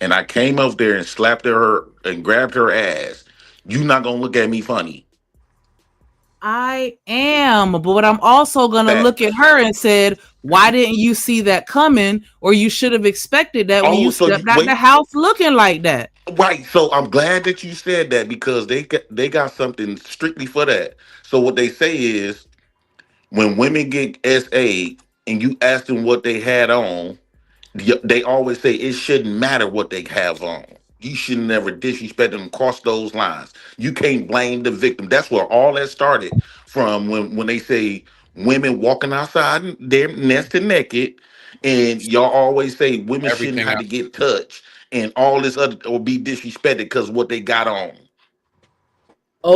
and I came up there and slapped her and grabbed her ass, you not gonna look at me funny. I am, but I'm also gonna look at Facts. her and said, "Why didn't you see that coming? Or you should have expected that when Oh, you so you stepped out the wait. house looking like that." Right. So I'm glad that you said that because they got something strictly for that. So what they say is when women get SA and you ask them what they had on, they always say it shouldn't matter what they have on. You should never disrespect them, cross those lines. You can't blame the victim. That's where all that started from when they say women walking outside and they're nested naked, and y'all always say women shouldn't Everything have to after. get touched and all this other or be disrespected because what they got on.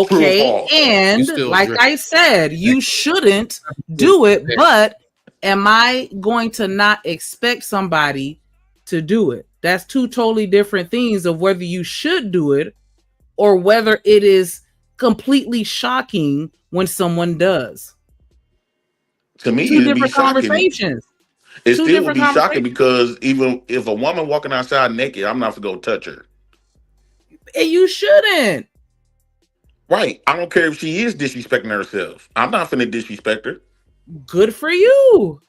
True or Okay, false? You and still like drip. I said, you shouldn't do it, but am I going to not expect somebody to do it? That's two totally different things of whether you should do it or whether it is completely shocking when someone does. To me, Two it'd be different shocking. conversations. It Two still would different be shocking conversations. because even if a woman walking outside naked, I'm not gonna go touch her. And you shouldn't. Right. I don't care if she is disrespecting herself. I'm not finna disrespect her. Good for you.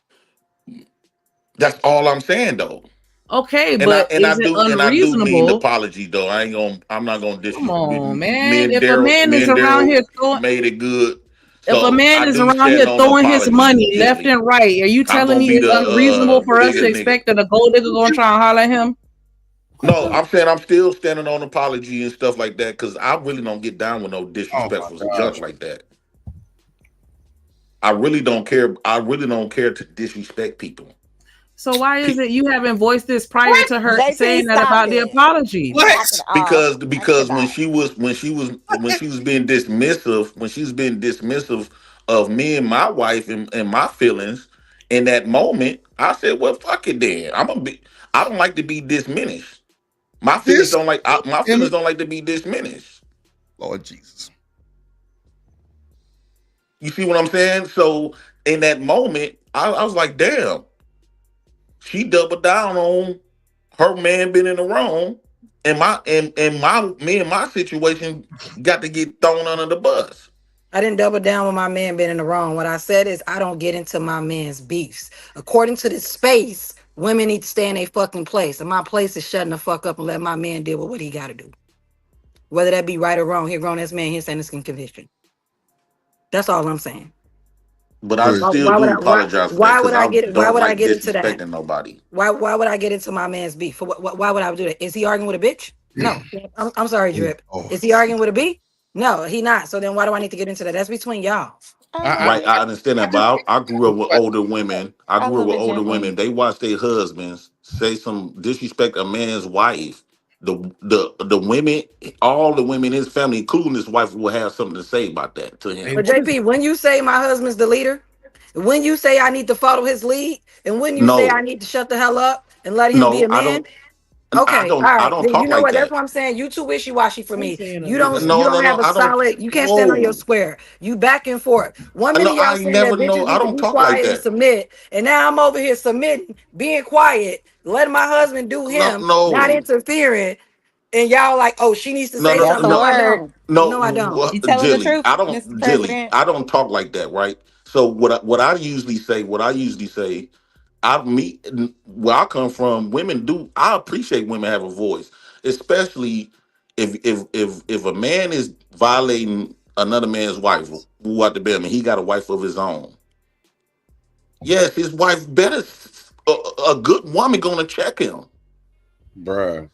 That's all I'm saying though. Okay, And I but and I is it do and I do mean the unreasonable? apology though. I'm not gonna Come disrespect on, me man. and Daryl. Me Is and around Daryl here throwing made it good. if a So man I is do around here stand on the throwing his apology, money left Jilly. and right, are you I'm telling gonna me be it's the unreasonable for us bigger to nigga. expect that a gold digger gonna try and holler at him? No, I'm saying I'm still standing on apology and stuff like that because I really don't get down with no Oh my disrespectful junk gosh. like that. I really don't care. I really don't care to disrespect people. So why is Pe- it you haven't voiced this prior What? to her JP, saying that stop about the it. apology? Knock it What? off. Knock because it off. when she was being dismissive of me and my wife and my feelings in that moment, I said, well, fuck it then. I don't like to be diminished. This My in feelings don't like to be diminished. Lord Jesus. You see what I'm saying? So in that moment, I was like, damn, she doubled down on her man being in the wrong, and my me and my situation got to get thrown under the bus. I didn't double down with my man being in the wrong. What I said is I don't get into my man's beefs. According to this space, women need to stay in a fucking place. And my place is shutting the fuck up and let my man deal with what he gotta do. Whether that be right or wrong, he a grown ass man, he's saying this conviction. That's all I'm saying. But I Wait. still Why would do I apologize for that because I why don't would I like get into that? disrespecting nobody. Why would I get into my man's beef? For why would I do that? Is he arguing with a bitch? No. I'm sorry, Oh, Drip. Lord. Is he arguing with a B? No, he not. So then why do I need to get into that? That's between y'all. I I, love I, Right, it. I understand I that, just but I grew up with older women. I I grew up love with it, older women. JP. They watch their husbands say some disrespect a man's wife. The women, all the women in his family, including his wife, will have something to say about that to hey, him. But what is JP, when you say my husband's the leader, when you say I need to follow his lead, and when you say I No, need to shut the hell up and let him be no, a man, I okay, don't, all I right. don't Then you talk know like what? That's that. what I'm saying. You too wishy washy for I'm me. saying You a don't leader. you No, don't no, have no, a I don't. solid. You can't stand on your Whoa, square. You back and forth. One no, minute y'all I saying never that know. bitches I need to don't be talk like quiet and that. submit, and now I'm over here submitting, being quiet, letting my husband do No, him, not no, interfering, and y'all like, oh, she needs to no, say no, That's something. a No, no, I word. don't. no. No, I don't. You telling the truth, Mr. Jilly, President? I don't talk like that, right? So what I usually say, I meet where I come from. Women do. I appreciate women have a voice, especially if a man is violating another man's wife, who out the bed, and he got a wife of his own. Yes, his wife better. A good woman gonna check him. bruh?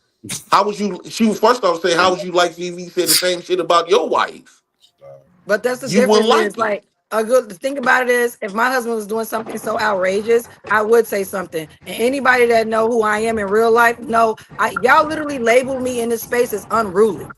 How would you? She was first off say, "How would you like if he said the same shit about your wife?" But that's the You wouldn't difference is like it. like a good the thing about it is if my husband was doing something so outrageous, I would say something. And anybody that know who I am in real life know y'all literally labeled me in this space as unruly.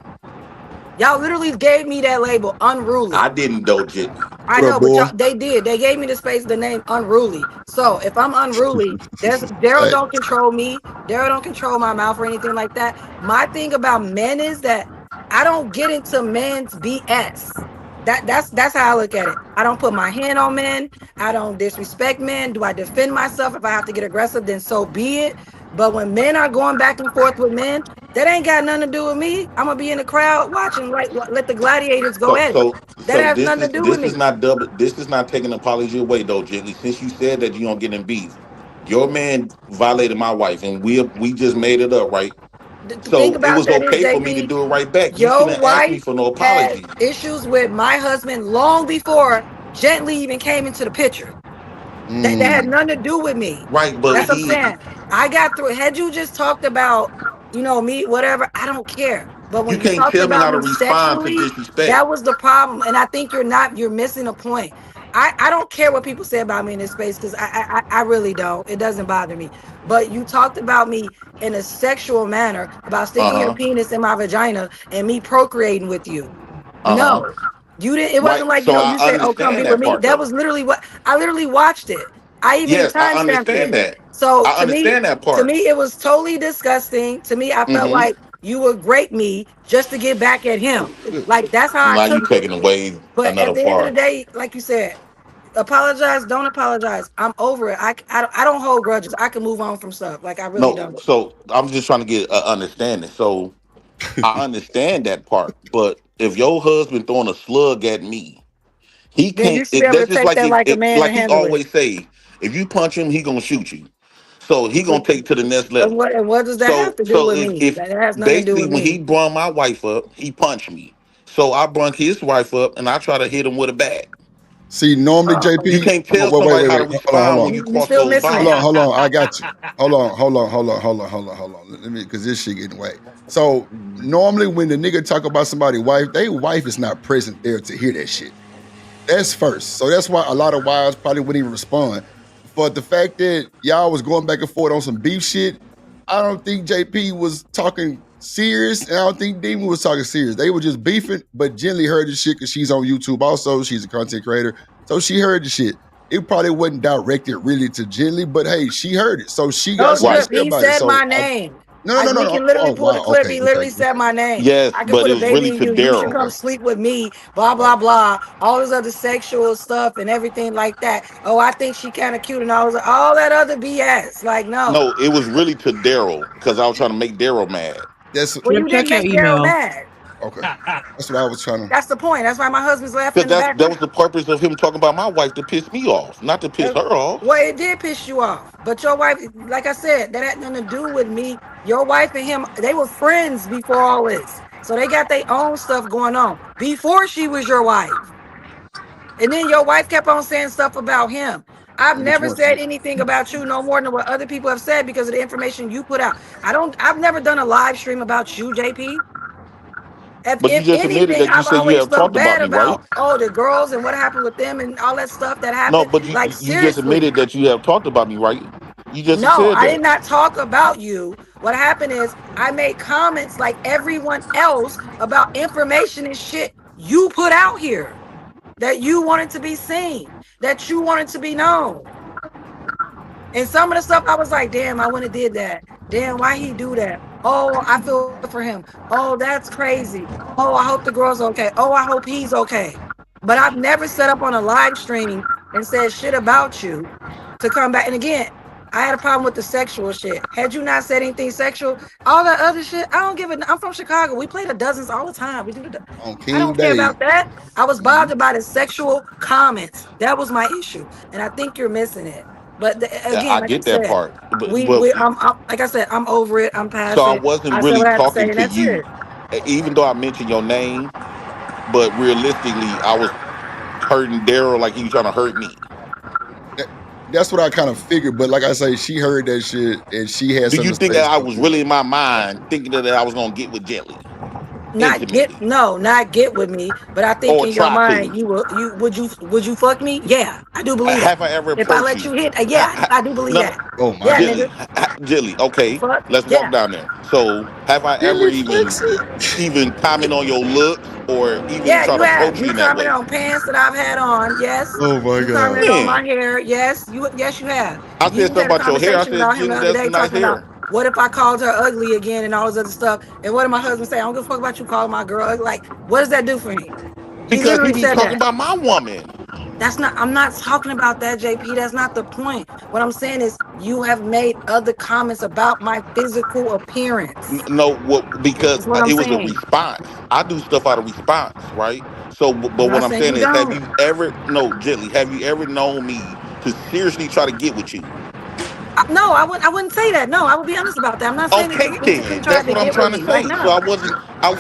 Y'all literally gave me that label, unruly. I didn't though, Jitney. I What up, know, but boy? y'all they did. They gave me the space, the name unruly. So if I'm unruly, there's Daryl Hey, don't control me. Daryl don't control my mouth or anything like that. My thing about men is that I don't get into men's BS. That's how I look at it. I don't put my hand on men. I don't disrespect men. Do I defend myself? If I have to get aggressive, then so be it. But when men are going back and forth with men, that ain't got nothing to do with me. I'm gonna be in the crowd watching, like let the gladiators go So at it. so That so has nothing to do with this me. is not double. This is not taking apology away though, Gently. Since you said that you don't get in beef, your man violated my wife, and we just made it up, right? The thing So it about was that is, okay for me to JP, do it right back. You your shouldn't ask me wife for no had apology. issues with my husband long before Gently even came into the picture. That had nothing to do with me. Right, but That's what I'm he saying. I got through. Had you just talked about, me, whatever, I don't care. But you when you can't talked tell me about how to me respond to sexually, disrespect. that was the problem. And I think you're missing a point. I don't care what people say about me in this space because I really don't. It doesn't bother me. But you talked about me in a sexual manner about Uh sticking your huh. penis in my vagina and me procreating with you. Uh huh. No, you didn't. It Right. wasn't like So I you said, "Oh, come be understand with that me." part That though. was literally what I literally watched it. I even Yes, I time stamped it. understand that. So I understand that to part. me, it was totally disgusting. To me, I felt Mm-hmm. like you would grape me just to get back at him. Like that's how I Now you took it. taking away But at another the end of the part. day, like you said, apologize, don't apologize. I'm over it. I don't hold grudges. I can move on from stuff. Like I really No, don't. so I'm just trying to get an understanding. So I understand that part, but if your husband throwing a slug at me, he Then you can't. should be able to That's just take like that like a man like and he handle it. always say. If you punch him, he gonna shoot you. So he gonna take it to the next level. And what does that have So to do so with me? if That has nothing to do basically with when he me. brung my wife up, he punched me. So I brung his wife up and I try to hit him with a bat. See, normally You JP. can't tell somebody how to respond when you You cross still those missing Hold it. on, hold boundaries. on. I got you. Hold on. Let me, because this shit getting way. So normally when the nigga talk about somebody's wife, they wife is not present there to hear that shit. That's first. So that's why a lot of wives probably wouldn't even respond. But the fact that y'all was going back and forth on some beef shit, I don't think JP was talking serious, and I don't think Demon was talking serious. They were just beefing, but Gently heard the shit because she's on YouTube also. She's a content creator. So she heard the shit. It probably wasn't directed really to Gently, but hey, she heard it. So she got No, something to Right. Drip, say he about it. said So my name. no, We no. can literally Oh pull the wow, clip. okay, He okay, literally said my name. Yes, I could but put it a was really baby in to you. You should Daryl. come okay. sleep with me. Blah, All right. blah, blah. All this other sexual stuff and everything like that. Oh, I think she kind of cute and all that other BS. Like, no. No, it was really to Daryl because I was trying to make Daryl mad. That's Well, Drip, you didn't check your make Daryl email. mad. okay. That's what I was trying to. That's the point. That's why my husband's laughing Because in the that background. was the purpose of him talking about my wife to piss me off, not to piss her off. Well, it did piss you off. But your wife, like I said, that had nothing to do with me. Your wife and him, they were friends before all this. So they got their own stuff going on before she was your wife. And then your wife kept on saying stuff about him. I've Which never one? said anything about you no more than what other people have said because of the information you put out. I've never done a live stream about you, JP. But you If just admitted anything, that you I've said you always have felt talked about bad me, right? about the girls and what happened with them and all that stuff that No, happened. but Like you just seriously. admitted that you have talked about me, right? You just No, said I did that. not talk about you. What happened is I made comments like everyone else about information and shit you put out here that you wanted to be seen, that you wanted to be known. And some of the stuff I was like, damn, I wouldn't have did that. Damn, why he do that? Oh, I feel for him. Oh, that's crazy. Oh, I hope the girl's okay. Oh, I hope he's okay. But I've never set up on a live stream and said shit about you to come back. And again, I had a problem with the sexual shit. Had you not said anything sexual, all that other shit, I don't give a. I'm from Chicago. We play the dozens all the time. On I King don't care Day. about that. I was Mhm. bothered by the sexual comments. That was my issue, and I think you're missing it. But again, I like I get that said, part, but I'm like I said, I'm over it. I'm so past I it. wasn't I said really what I had to say, talking and to that's you, it. even though I mentioned your name. But realistically, I was hurting Daryl like he was trying to hurt me. That- That's what I kind of figured. But like I say, she heard that shit and she had Do you something to think say. that I So was really in my mind thinking that I was gonna get with Gently intimately Not get with me, but I think or in your try mind, to? you fuck me? Yeah, I do believe that. Have I ever If I approached let you? you hit, yeah, I do believe No, no, that. oh my Yeah, god. nigga, Gently, Gently. Okay, fuck, let's walk yeah. down there. So, have I ever Really flex it. even comment on your looks or even Yeah, try you to have. approach me You in that commented way? on pants that I've had on. Yes. Oh my You god. commented on my When hair. Yes. You have. I You said even something had a about your hair, I conversation said, about him the Gently, other that's day some nice talking about hair. what if I called her ugly again and all this other stuff. And what did my husband say? I don't give a fuck about you calling my girl ugly. Like, what does that do for me? He Because he literally be said talking that. about my woman. I'm not talking about that, JP. That's not the point. What I'm saying is you have made other comments about my physical appearance. No, well, because That's what I'm it was a saying. response. I do stuff out of response, right? So, I'm but what not I'm saying saying you is, have don't. you ever, no, gently, have you ever known me to seriously try to get with you? No, I wouldn't say that. No, I would be honest about that. I'm not saying that you Okay, physically then tried that's to what I'm get with trying to me. Like, say. So no.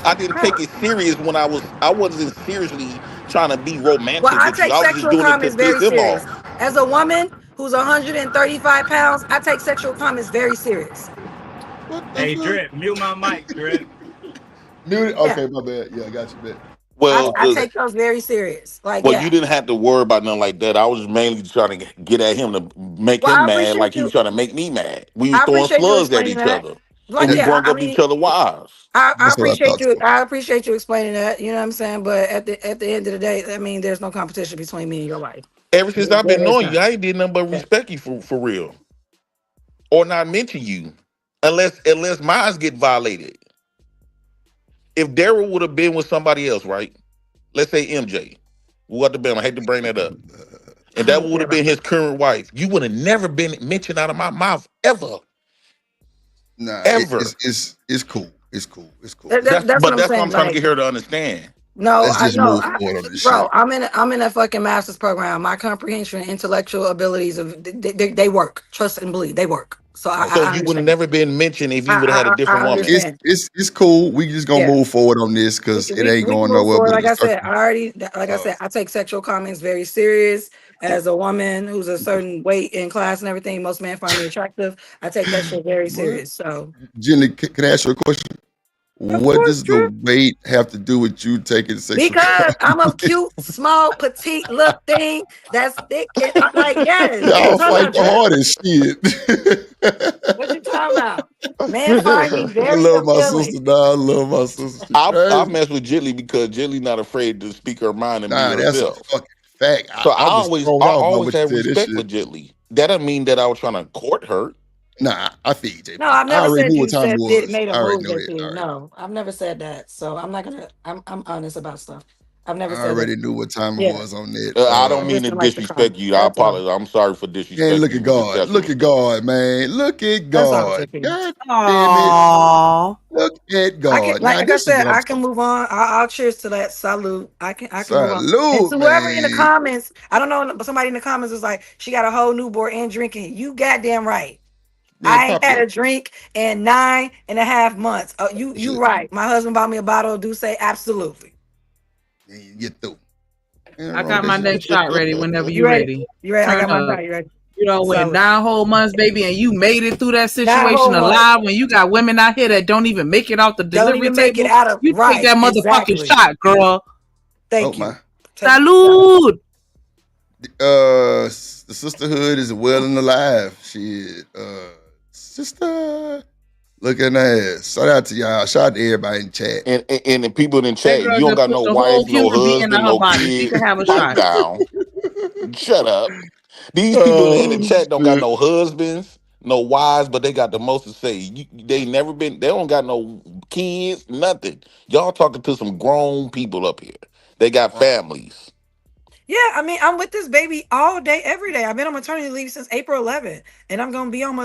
I didn't No. take it serious when I wasn't seriously trying to be Well, romantic I with you. take I was just sexual doing it to comments piss very him serious. off. As a woman who's 135 pounds, I take sexual comments very serious. What the Hey, fuck? Drip, mute my mic, Drip. Mute it? Yeah. Okay, my bad. Yeah, I got you, bet. Well, I take those very serious. Like, well, you yeah. didn't have to worry about nothing like that. I was mainly trying to get at him to make Well, him mad, like he was trying to make me mad. We was I throwing appreciate you slugs at explaining each that. other, and Like, we That- yeah, brung I up each mean, other wives. I That's what I appreciate thought you. too. I appreciate you explaining that. You know what I'm saying? But at the end of the day, I mean, there's no competition between me and your wife. Ever since I've been There is knowing you, none. I ain't did nothing but Yeah. respect you for real, or not mention you, unless mines get violated. If Daryl would have been with somebody else, right? Let's say MJ, what the been? I hate to bring that up, and that would have Whatever. been his current wife. You would have never been mentioned out of my mouth ever, Nah, ever. it's cool. It's cool. It's cool. That's what I'm That's what I'm saying. trying to Like, get her to understand. no, Let's I just know, move forward on this bro. shit. I'm in a fucking master's program. My comprehension and intellectual abilities of they work. Trust and believe they work. So So I you would have understand. never been mentioned if you would have had a different I woman. It's understand. it's cool. We just gonna Yeah, move forward on this because it ain't we can going move nowhere forward. but in Like a I said, circle. like I said, I take sexual comments very serious. As a woman who's a certain weight and class and everything, most men find me attractive. I take that shit very What? serious. So, Jenny, can I ask you a question? of What course, does the Drew. weight have to do with you taking sexual Because I'm a comments? cute, small, petite little thing that's thick. And I'm like, yes. What you Y'all talking fight about, the Drew? hardest shit. What you talking about? Men find me I I very love my appealing. sister. Nah, I love my sister. She I crazy. mess with Jilly because Jilly not afraid to speak her mind and be Nah, that's a herself. fucking fact. So I was thrown I off by always what you had said. This respect for shit. Jilly. That doesn't mean that I was trying to court her. Nah, I feel you, No, JP. I've I never already said knew what you time it said did was. made a I already move, know that. JP. No, I've never said that. So I'm not gonna. I'm honest about stuff. I've never I said that. already knew what time it Yeah, was on that. I I don't mean just to didn't like the disrespect comment. you. I That's all. apologize. I'm sorry for And disrespecting look you at with the God. sexual Look at stuff. God, man. Look at That's all, God. JP. God damn it. Aww. Look at I can, God. Now like I this is said, what I'm I can talking move on. I'll cheers to that. Salute. I can move on. And Salute, to whoever in the man. comments, I don't know, but somebody in the comments was like, she got a whole newborn and drinking. You goddamn right. Man, I ain't pop had your a drink in 9.5 months. Oh, you shit. right. My husband bought me a bottle of Douce. Absolutely. Man, you through. Ain't I wrong got with my that next shit. shot ready whenever You you ready? ready. You ready? I got Turn my up. shot. You ready? You know, went 9 whole months, baby, and you made it through that 9 situation whole months. alive. When you got women out here that don't even make it off the Don't delivery even make it table, out of you take right. that motherfucking Exactly. shot, girl. Thank Oh you. my. Take the shot. Salute. The sisterhood is well and alive. Shit. Sister. Look at that. Shout out to y'all. Shout out to everybody in chat. And the people in That chat, girl you don't just got put no the whole wife, no human being in husband, her no body. She can kids. have a Pipe shot. down. Shut up. These people in the Oh chat don't got shit. no husbands, no wives, but they got the most to say. They never been. They don't got no kids, nothing. Y'all talking to some grown people up here. They got Wow. families. Yeah, I mean, I'm with this baby all day, every day. I've been on maternity leave since April 11th, and I'm gonna be on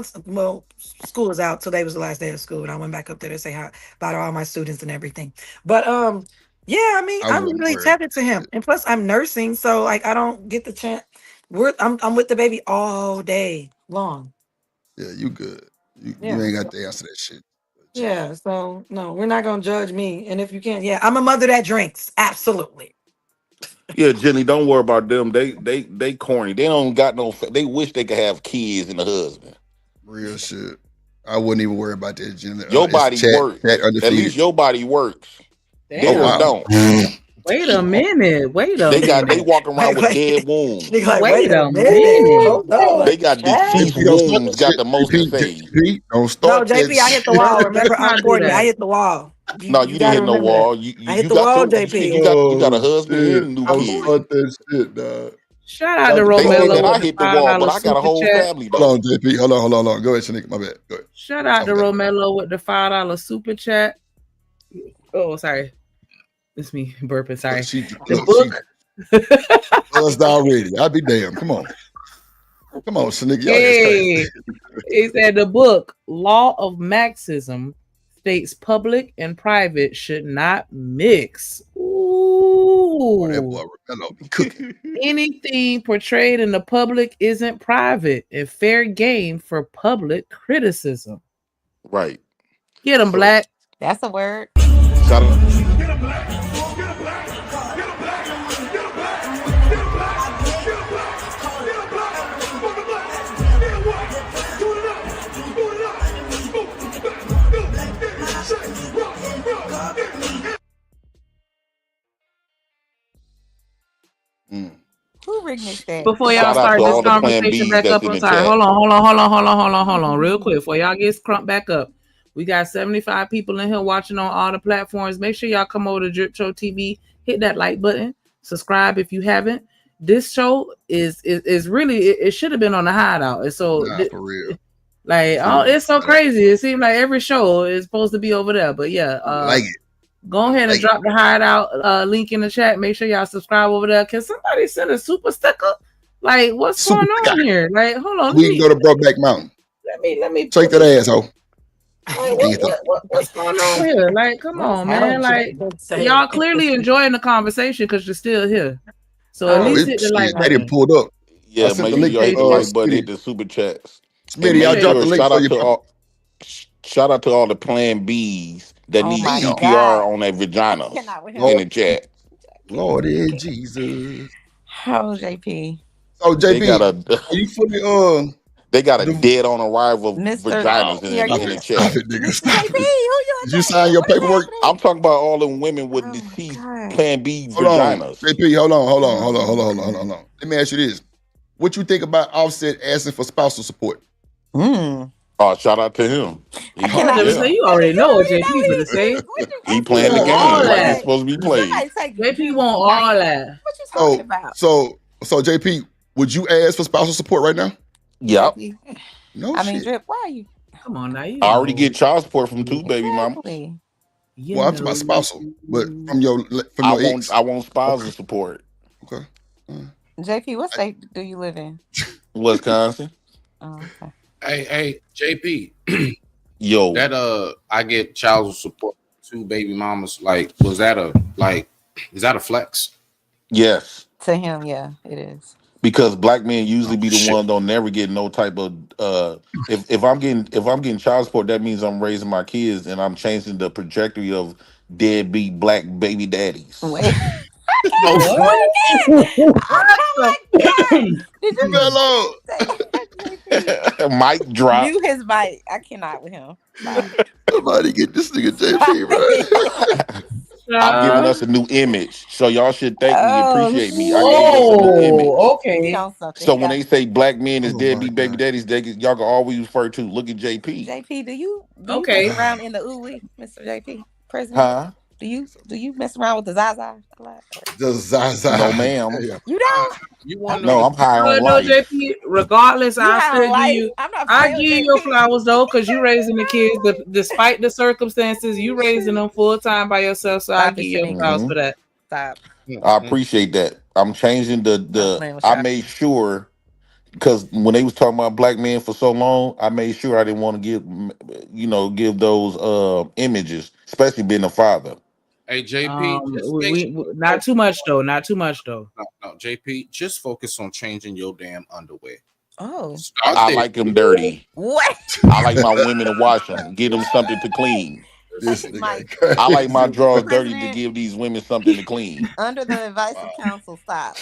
school is out. Today was the last day of school, and I went back up there to say hi bye to all my students and everything. But yeah, I mean, I I'm wouldn't really worry about tethered to that him, shit. and plus I'm nursing, so like I don't get the chance. I'm with the baby all day long. Yeah, you good. You Yeah, ain't got to answer that shit. yeah. So no, we're not gonna judge me, and if you can't, yeah, I'm a mother that drinks. Absolutely. Yeah, Jenny, don't worry about them. They corny. They don't got no. They wish they could have kids and a husband. Real shit. I wouldn't even worry about that, Jim. Your It's body chat works. At undefeated. least your body works. Oh Theirs Damn. wow. don't. Wait a minute. Wait a They minute. walk around Wait, with wait. dead She wombs. like, wait Wait a a minute. minute. Hold on. They Like, got yeah. deceased JP, don't start wombs. that Got shit. the most to say. JP, don't No, start that JP, I hit the shit. wall. Let's Remember, I'm not do 40. I that. hit the wall. No, You you didn't got to hit no remember that. wall. I hit You the got wall, your you JP. got a Oh husband shit. and new I'm Don't 40. kids. start that shit, dog. Shout out to They say Romello that I with the hit the wall, but $5 I got a super whole chat. family Hold though. on, JP. Hold on. Go ahead, Shanika. My bad. Go ahead. Shout out I to forgot. Romello with the $5 super chat. Oh, sorry. It's me burping. Sorry. Look, The book. Bust already. I'll be damned. Come on, Shanika. Y'all Hey, he said the book Law of Marxism states public and private should not mix. Ooh. that boy Romello be cooking. Anything portrayed in the public isn't private and fair game for public criticism. Right. Get them, Black. That's a word. Shout out. Who remixed that? Before y'all Shout out start to this all the Plan conversation Bs back that's up, in I'm the sorry. chat. Hold on, real quick. Before y'all get crumped back up, we got 75 people in here watching on all the platforms. Make sure y'all come over to Drip Show TV, hit that like button, subscribe if you haven't. This show is really it should have been on the Hideout. And so For real. like it's so crazy. It seems like every show is supposed to be over there. But yeah, like it. Go ahead and drop the Hideout link in the chat. Make sure y'all subscribe over there. Can somebody send a super sticker? Like, what's going on here? Like, hold on. We can go to Brokeback Mountain. Let me take that asshole. What's going on here? Like, come on, man. Like, y'all clearly enjoying the conversation because you're still here. So at least hit the like button. They didn't pull it up. Yeah, make sure y'all hit the like button, hit the super chats. Smitty, y'all drop the link shout for out your to all. Shout out to all the Plan Bs that need CPR on their vagina in the chat. Lord Jesus. How JP? Oh, JP, are you fully they got a dead on arrival vaginas in the chat. Did you sign your paperwork? I'm talking about all the women with deceased Plan B vaginas. JP, hold on. Let me ask you this. What you think about Offset asking for spousal support? Oh, shout out to him. You already know what JP gonna say. He playing the game like it's supposed to be played. JP want all that. What you talking about? So JP, would you ask for spousal support right now? Yep. No, I mean, Drip, why are you? Come on now. I already get child support from 2 baby mamas. Well, I'm talking about spousal, but from your ex. I want spousal support. Okay. JP, what state do you live in? Wisconsin. Oh, okay. Hey, JP. Yo. That I get child support 2 baby mamas. Like, is that a flex? Yes. To him, yeah, it is. Because black men usually be the one don't never get no type of if I'm getting child support, that means I'm raising my kids and I'm changing the trajectory of deadbeat black baby daddies. Wait. Mic drop. You his mic. I cannot with him. Somebody get this nigga JP right. I'm giving us a new image, so y'all should thank me, appreciate me. I gave us a new image. Okay. So when they say black men is deadbeat baby daddies, y'all can always refer to look at JP. JP, do you mess around in the ooey, Mr. JP? President? Huh? Do you mess around with the Zaza a lot? The Zaza. No, ma'am. You don't? You want no, I'm high on life. JP, regardless, I give you your flowers though, because you raising the kids, despite the circumstances, you raising them full time by yourself. So I give you your flowers for that. Stop. I appreciate that. I'm changing the I made sure, because when they was talking about black men for so long, I made sure I didn't want to give those images, especially being a father. Hey, JP, not too much though. Not too much though. No, JP, just focus on changing your damn underwear. Oh, I like them dirty. What? I like my women to wash them, give them something to clean. I like my drawers dirty to give these women something to clean. Under the advice of counsel, stop.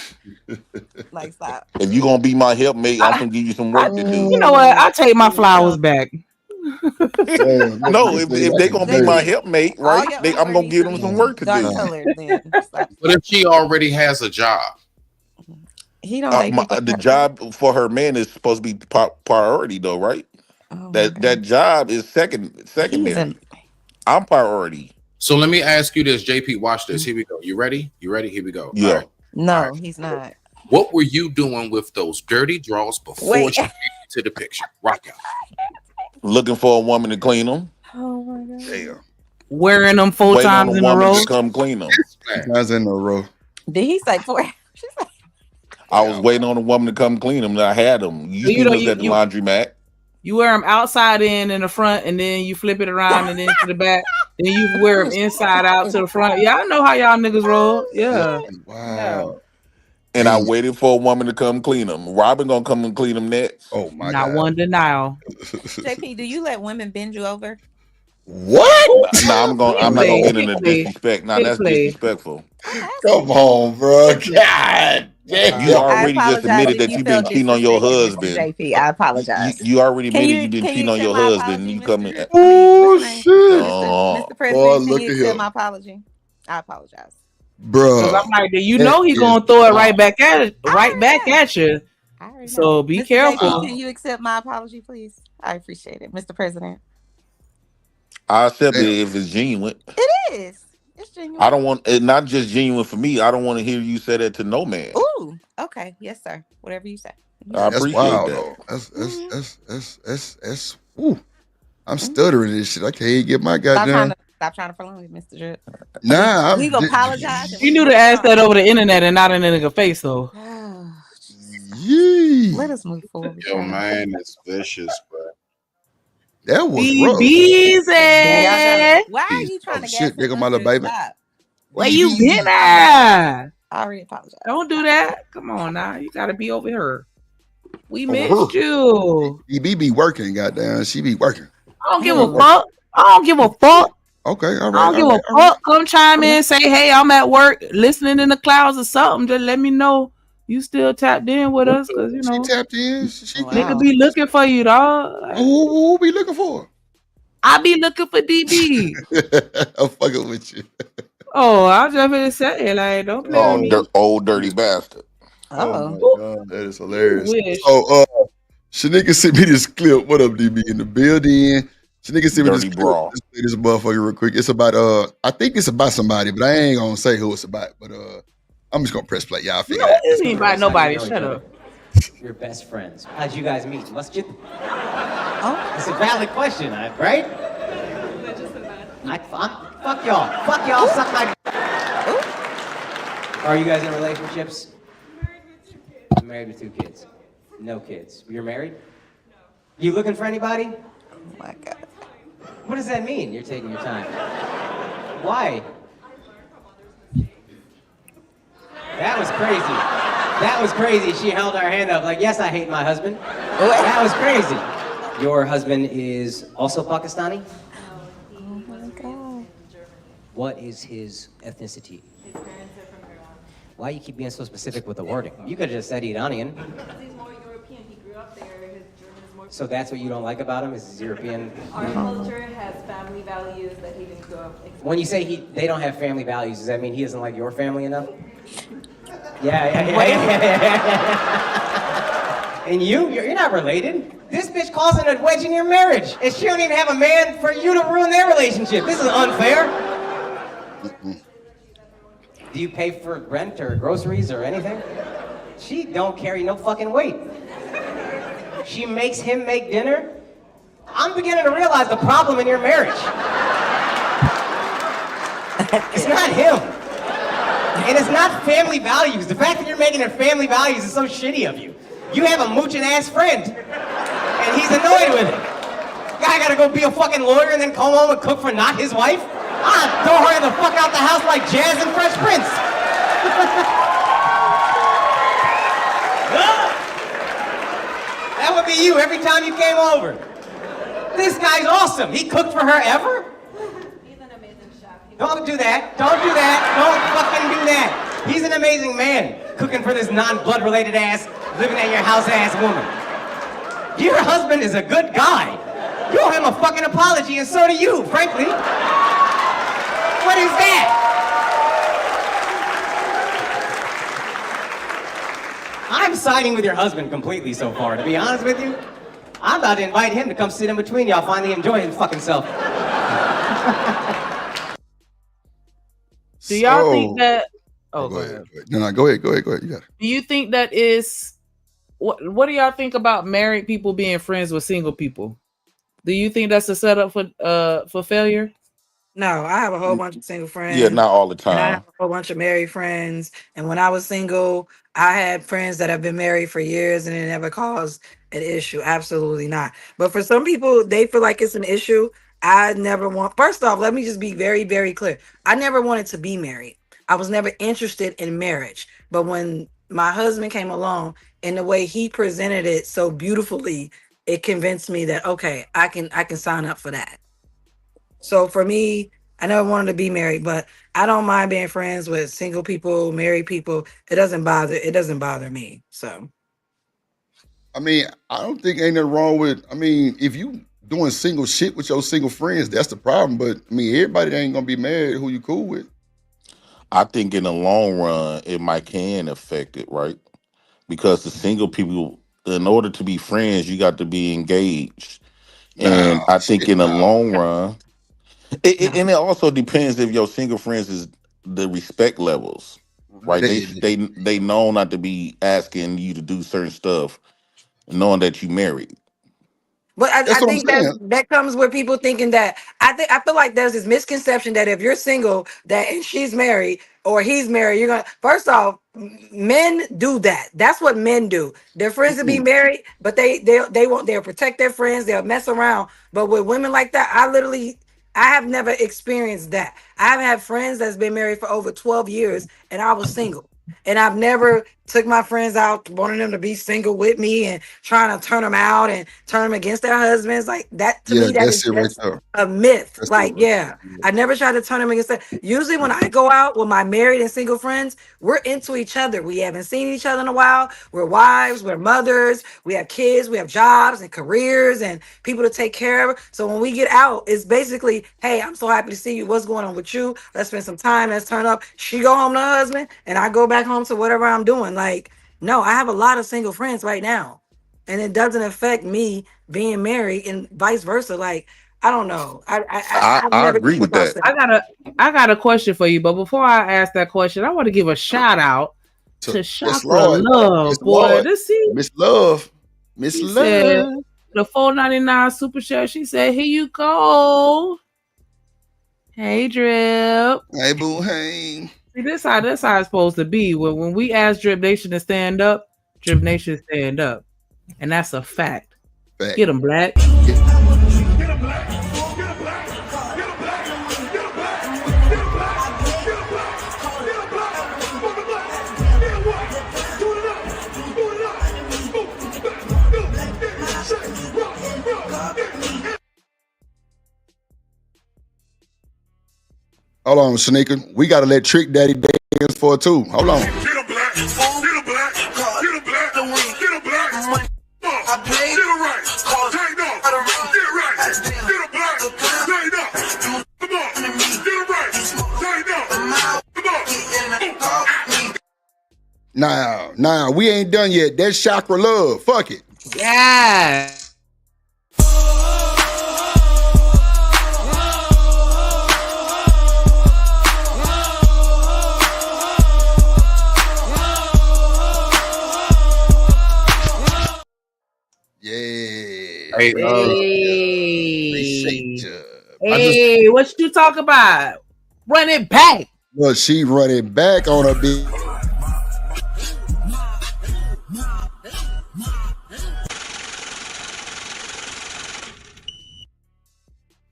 Stop. If you're gonna be my helpmate, I'm gonna give you some work to do. You know what? I take my flowers back. No, if they're gonna be my helpmate, right? I'm gonna give them some work to do. But if she already has a job, he don't. The job for her man is supposed to be priority, though, right? Oh, that job is secondary. I'm priority. So let me ask you this, JP. Watch this. Here we go. You ready? Here we go. Yeah. Right. No, he's not. What were you doing with those dirty drawers before you came to the picture? Rock out. Looking for a woman to clean them. Oh my god. Damn. Wearing them 4 times in a row. To come clean them. 4 times in a row. Did he say 4? I was waiting on a woman to come clean them, and I had them. You So, seen us at the laundromat. You wear them outside in the front, and then you flip it around and then to the back. Then you wear them inside out to the front. Yeah, I know how y'all niggas roll. Yeah. Wow. And I waited for a woman to come clean them. Robin gonna come and clean them next. Oh my Not God. one denial. JP, do you let women bend you over? What? Nah, I'm not gonna get into disrespect. Nah, that's disrespectful. Come on, bro. God damn. You already just admitted that you you've been felt cheating on your disrespected, husband. JP, I apologize. You already Can admitted you- you've been can cheating you on your accept my husband. apology, You come in. Oh shit. Mr. President, Boy, can look you at accept him. my apology? I apologize. Bro. I'm like, you know he gonna throw it right back at it, right back at you. So be Mr. careful. JP, can you accept my apology, please? I appreciate it, Mr. President. I accept it if it's genuine. It is. It's genuine. I don't want it not just genuine for me. I don't want to hear you say that to no man. Ooh, okay, yes, sir. Whatever you say. I That's appreciate wild, that. though. That's ooh. I'm stuttering this shit. I can't even get my goddamn. Stop trying to prolong it, Mr. Drip. Nah, We've apologized. You knew to ask that over the internet and not in a nigga face, though. Let us move forward. Yo, man, it's vicious, bro. That was Be rough. easy. Why are you trying to shit, gas nigga, my little baby. Where you been at? I already apologize. Don't do that. Come on now. You gotta be over here. We Over missed her. you. EB be working, goddamn. She be working. I don't give a fuck. I don't give a fuck. Okay, all right. I don't give a fuck. Come chime in, say, hey, I'm at work, listening in the clouds or something. Just let me know you still tapped in with us, cause you know She tapped in. She nigga be looking for you, dog. Like, who be looking for? I be looking for DB. I'm fucking with you. Oh, I was just gonna say, like, don't play with me. Old dirty bastard. Oh my god, that is hilarious. Wish. So Shanika sent me this clip. What up, DB in the building? Shanika sent me this Dirty clip. bra. Let's play this motherfucker real quick. It's about I think it's about somebody, but I ain't gonna say who it's about. But I'm just gonna press play. Y'all figure No, it out. this ain't about nobody. Shut up. You're best friends. How'd you guys meet? Masjid? Oh, it's a valid question, right? Fuck y'all. Fuck y'all. Suck my. Are you guys in relationships? I'm married with 2 kids. No kids. You're married? No. You looking for anybody? Oh my god. What does that mean? You're taking your time. Why? That was crazy. That was crazy. She held her hand up like, yes, I hate my husband. That was crazy. Your husband is also Pakistani? Oh my god. What is his ethnicity? His parents are from Iran. Why you keep being so specific with the wording? You could have just said Iranian. Because he's more European. He grew up there. His German is more. So that's what you don't like about him? Is his European? Our culture has family values that he didn't grow up. When you say they don't have family values, does that mean he doesn't like your family enough? Yeah. And you're not related. This bitch causing a wedge in your marriage, and she don't even have a man for you to ruin their relationship. This is unfair. Do you pay for rent or groceries or anything? She don't carry no fucking weight. She makes him make dinner. I'm beginning to realize the problem in your marriage. It's not him. And it's not family values. The fact that you're making it family values is so shitty of you. You have a mooching ass friend, and he's annoyed with it. Guy gotta go be a fucking lawyer and then come home and cook for not his wife? I'd throw her the fuck out the house like Jazz and Fresh Prince. That would be you every time you came over. This guy's awesome. He cooked for her ever? He's an amazing chef. Don't do that. Don't do that. Don't fucking do that. He's an amazing man, cooking for this non-blood related ass, living at your house ass woman. Your husband is a good guy. You owe him a fucking apology, and so do you, frankly. What is that? I'm siding with your husband completely so far, to be honest with you. I'm about to invite him to come sit in between y'all, finally enjoy his fucking self. Do y'all think that? Oh, go ahead. No, go ahead. You got it. Do you think that is what do y'all think about married people being friends with single people? Do you think that's a setup for failure? No, I have a whole bunch of single friends. Yeah, not all the And I time. have a whole bunch of married friends. And when I was single, I had friends that have been married for years and it never caused an issue. Absolutely not. But for some people, they feel like it's an issue. I never want, first off, let me just be very, very clear. I never wanted to be married. I was never interested in marriage. But when my husband came along and the way he presented it so beautifully, it convinced me that okay, I can sign up for that. So for me, I never wanted to be married, but I don't mind being friends with single people, married people. It doesn't bother me. So I mean, I don't think ain't nothing wrong with. I mean, if you doing single shit with your single friends, that's the problem. But I mean, everybody that ain't gonna be married who you cool with. I think in the long run, it might can affect it, right? Because the single people, in order to be friends, you got to be engaged. And Nah, I think shit, in the nah. long run, and it also depends if your single friends is the respect levels, right? They know not to be asking you to do certain stuff, knowing that you married. but That's I what I'm think saying. that comes with people thinking that I feel like there's this misconception that if you're single that and she's married or he's married, you're gonna first off, men do that. That's what men do. They're friends to be Mm-mm. married, but they'll protect their friends, they'll mess around. But with women like that, I have never experienced that. I have had friends that's been married for over 12 years and I was single. And I've never took my friends out wanting them to be single with me and trying to turn them out and turn them against their husbands. Like that to Yeah, me, that's it right that's there. a myth. That's it Like, right yeah, there. I never try to turn them against that. Usually when I go out with my married and single friends, we're into each other. We haven't seen each other in a while. We're wives, we're mothers, we have kids, we have jobs and careers and people to take care of. So when we get out, it's basically, hey, I'm so happy to see you. What's going on with you? Let's spend some time. Let's turn up. She go home to her husband and I go back home to whatever I'm doing. Like, no, I have a lot of single friends right now. And it doesn't affect me being married and vice versa. Like, I don't know. I've I never agree came with across that. that. I got a question for you, but before I ask that question, I want to give a shout out to Yes, Chakra Lord. Love, Yes, boy. Lord. This see, Miss Love. Miss she said Love. the $4.99 super chat. She said, "Here you go." Hey, Drip. Hey, boo, hey. See, this how it's supposed to be. When we ask Drip Nation to stand up, Drip Nation stand up, and that's a fact. Fact. Get him, Black. Hold on, Shanika. We gotta let Trick Daddy dance for it too. Hold on. Nah, we ain't done yet. That's Chakra Love. Fuck it. Yeah. Yeah. Hey, Appreciate you. Hey, what you talk about? Run it back. Well, she running back on her big.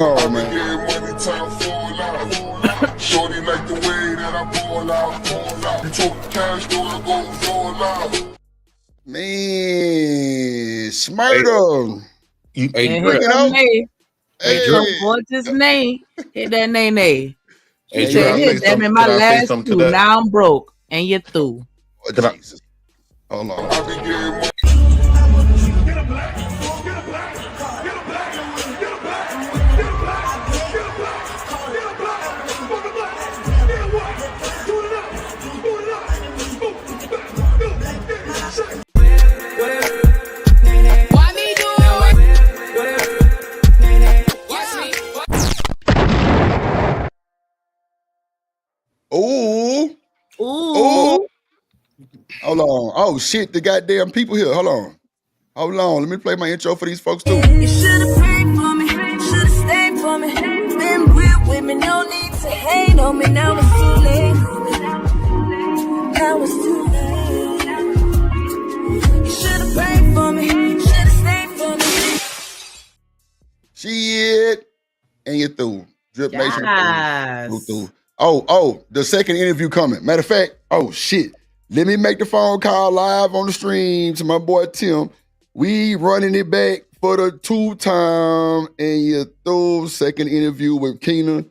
Oh man. Shorty like the way that I pull out. You talk cash, go. Man, Smurdo. Hey, Hit that nay. Hey, Gorgeous nay. Hit that nay. She Hey, said, can I "Hit say them in something? my Can I say last something two. to that? Now I'm broke and you're through." Oh, Jesus. Hold on. Ooh. Hold on. Oh shit, the goddamn people here. Hold on. Let me play my intro for these folks too. You should have prayed for me, should have stayed for me. Been real with me, no to hate on me, now it's too late. Now it's too late. You should've prayed for me, should've stayed for me. Shit. And you're through. Drip Nation Yes. through. Oh, the second interview coming. Matter of fact, oh shit. Let me make the phone call live on the stream to my boy Tim. We running it back for the 2-time and you through second interview with Keena.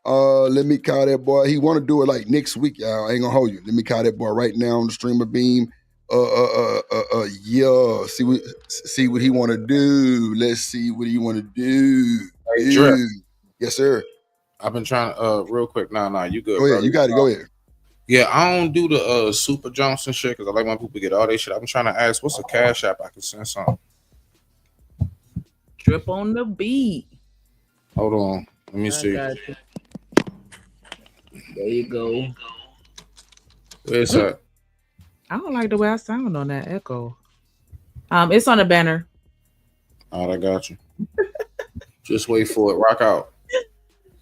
Let me call that boy. He want to do it like next week, y'all. I ain't gonna hold you. Let me call that boy right now on the streamer beam. Yeah. See what he want to do. Let's see what he want to do. Hey, Drip. Yes, sir. I've been trying to real quick. Nah, you good. Go ahead. Bro. You got it. Go ahead. Yeah, I don't do the Super Johnson shit because I like when people get all their shit. I'm trying to ask, what's a cash app I can send something? Drip on the beat. Hold on. Let me see. There you go. Where's that? I don't like the way I sound on that echo. It's on the banner. All right, I got you. Just wait for it. Rock out.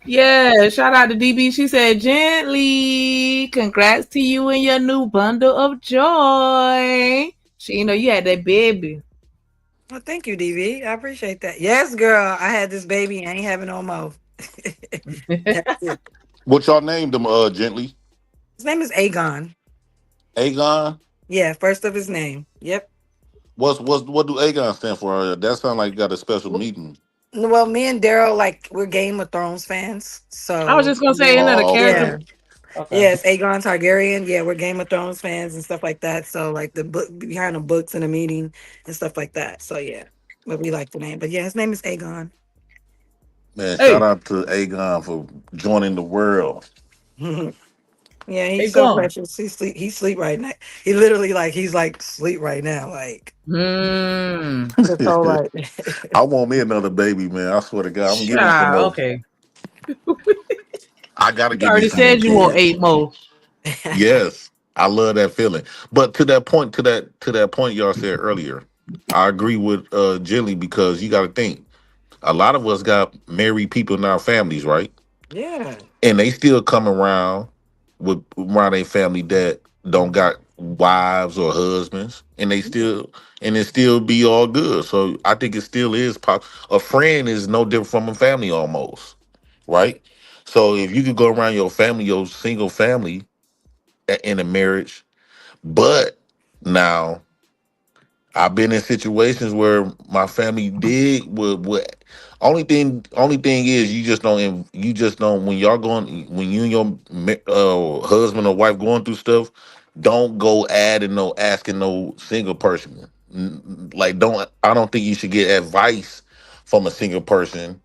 Yeah, shout out to DB. She said, gently, congrats to you and your new bundle of joy. She, you had that baby. Well, thank you, DB. I appreciate that. Yes, girl. I had this baby. I ain't having no more. That's it. What y'all named him, Gently? His name is Aegon. Aegon? Yeah, first of his name. Yep. What do Aegon stand for? That sounds like you got a special meeting. Well, me and Daryl, we're Game of Thrones fans. So I was just gonna say another character. Yeah. Okay. Yes, Aegon Targaryen. Yeah, we're Game of Thrones fans and stuff like that. So the book behind the books and the meeting and stuff like that. So yeah, but we like the name. But yeah, his name is Aegon. Man, shout out to Aegon for joining the world. Yeah, he's so precious. He sleep right now. He literally he's sleep right now. Just so I want me another baby, man. I swear to God, I'm getting some more. Okay. I gotta get. You already said you want 8 more. Yes, I love that feeling. But to that point y'all said earlier, I agree with Jilly because you got to think a lot of us got married people in our families, right? Yeah. And they still come around their family that don't got wives or husbands, and it still be all good. So I think it still is a friend is no different from a family almost, right? So if you could go around your family, your single family in a marriage, but now I've been in situations where my family did what only thing is you just don't when you and your husband or wife going through stuff, don't go asking no single person. I don't think you should get advice from a single person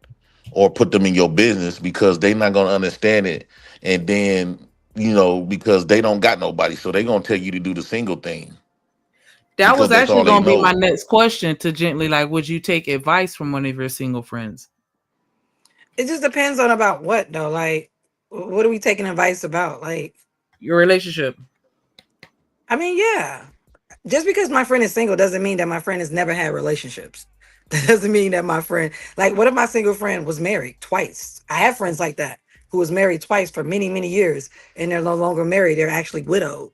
or put them in your business because they're not gonna understand it, and then because they don't got nobody, so they're gonna tell you to do the single thing. That was actually going to be my know. next question to Gently. Would you take advice from one of your single friends? It just depends on about what though. What are we taking advice about? Your relationship. I mean, yeah. Just because my friend is single doesn't mean that my friend has never had relationships. That doesn't mean that my friend, what if my single friend was married twice? I have friends like that who was married twice for many, many years, and they're no longer married. They're actually widowed.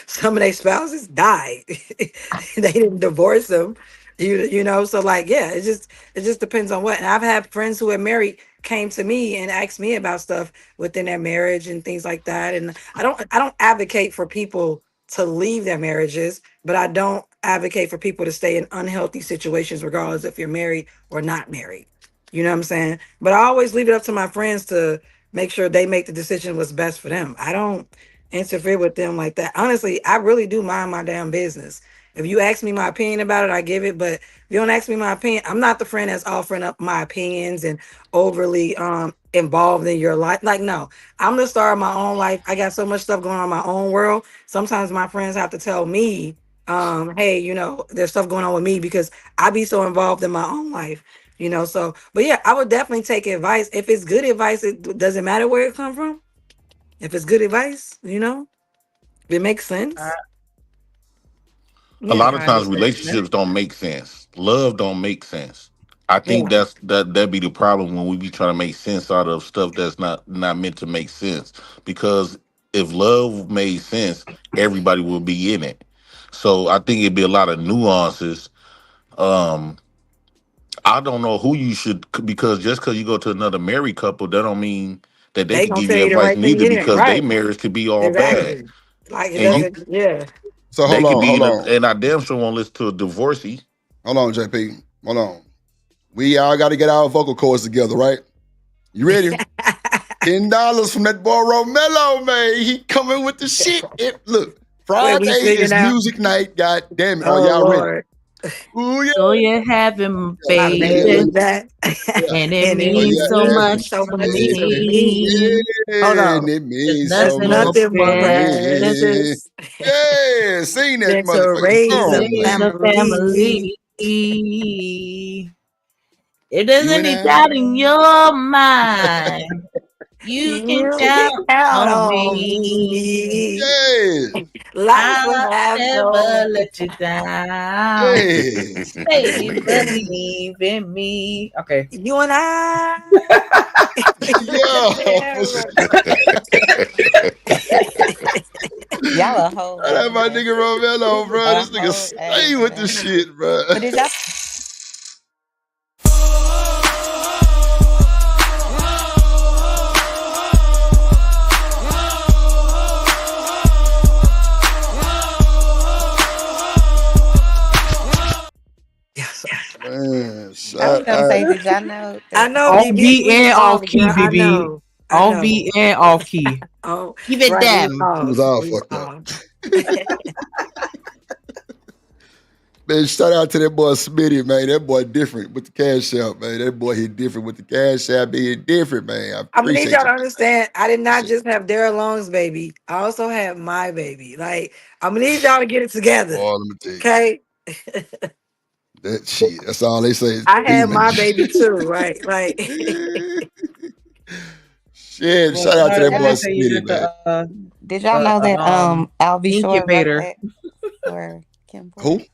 Some of their spouses died. They didn't divorce them. So it just depends on what. And I've had friends who are married came to me and asked me about stuff within their marriage and things like that. And I don't advocate for people to leave their marriages, but I don't advocate for people to stay in unhealthy situations regardless if you're married or not married. You know what I'm saying? But I always leave it up to my friends to make sure they make the decision what's best for them. I don't interfere with them like that. Honestly, I really do mind my damn business. If you ask me my opinion about it, I give it. But if you don't ask me my opinion, I'm not the friend that's offering up my opinions and overly involved in your life. No, I'm the star of my own life. I got so much stuff going on in my own world. Sometimes my friends have to tell me, hey, there's stuff going on with me because I be so involved in my own life. But yeah, I would definitely take advice. If it's good advice, it doesn't matter where it come from. If it's good advice, if it makes sense. A lot of times relationships don't make sense. Love don't make sense. I think that'd be the problem when we be trying to make sense out of stuff that's not meant to make sense. Because if love made sense, everybody would be in it. So I think it'd be a lot of nuances. I don't know who you should, because just because you go to another married couple, that don't mean that they They can gonna give tell you you the advice right thing neither, in, because their right? marriage could be all bad. Exactly. Like it And you, doesn't. Yeah. So they hold could on, be hold in on, and I damn sure won't listen to a divorcee. hold on, JP. Hold on. We all got to get our vocal cords together, right? You ready? $10 from that boy Romello, man. He coming with the shit. Look, Wait, Friday we singing is now. music night. God damn it. Oh Are y'all ready? Lord. Ooh, yeah. So you're having My baby, baby back. and it And it Oh, means yeah. so means much so to much to me. me. Hold Yeah, on. and it There's means There's so nothing more much nothing to more precious me. precious Yeah, sing that than to motherfucking raise a song, in man. the family. family. If You there's and any I. doubt in your mind, you can You can count count on on me. me. Yeah. Life will I'll have never no. let you down. Yes. Baby, believe in me. Okay. You and I. Yeah, for sure. Y'all a whole That's ass my mess. nigga Romello, bro. A This nigga whole stay ass with the mess. shit, bro. But did y'all? Yes. Man, I was shout gonna out. say, did y'all know I that? know, Off BB. beat We and all, off key, girl. I BB. know. I Off know. beat and off key. Oh, Keep it right. We damn. He was paused. all We fucked up. paused. Man, shout out to that boy Smitty, man. That boy different with the cash out, man. That boy he different with the cash out. Being different, man. I I'm gonna need appreciate y'all to you. understand. I did not just have Daryl Long's baby. I also have my baby. Like, I'm gonna need y'all to get it together. Boy, let me tell you. Okay. That shit. That's all they say is I had my demons. baby too, right? Like, Shit. Well, Shout out to Did that boy y'all, say you Smitty, just man. did y'all know that Albie Shore wrote incubator. that for Kim Who? Porter?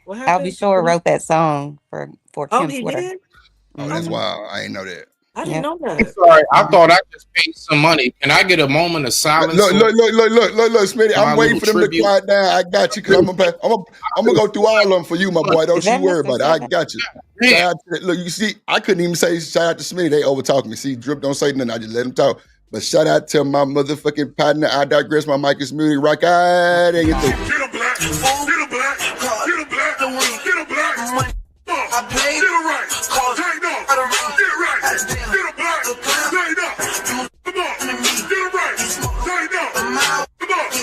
what Albie happened? Shore wrote that song for Oh, Kim he Porter. did? Oh, that's Mhm. wild. I ain't know that. I didn't Yep. know I'm that. sorry. I Mhm. thought I just paid some money. Can I get a moment of silence? Look, Smitty. My I'm waiting little for them to tribute. quiet down. I got you, cause I'm gonna go through all of them for you, my boy. Don't Is you that worry Mr. about it. I Seven? got you. Man, Shout out to, look, you see, I couldn't even say shout out to Smitty. They over talking me. See, Drip don't say nothing. I just let him talk. But shout out to my motherfucking partner. I digress. My mic is muted. Rock out and get through. Get a black, get a black, get a black, get a black. I played it right, tighten up, get it right, get a black, tighten up. Come on, get it right, tighten up, come on.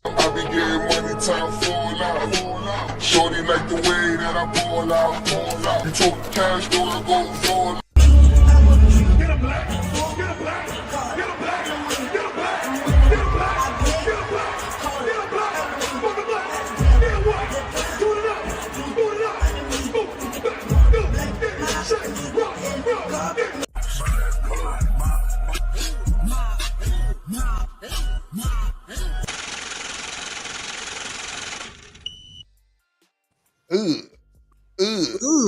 I be getting money, time fall out. Shorty like the way that I pull out. You talk cash, do I go fall out? Get a black, get a black, get a black, get a black, get a black, get a black, get a black, get a black, fuck a black, get what? Do it up, move back, go, get it, shake, rock, get it. And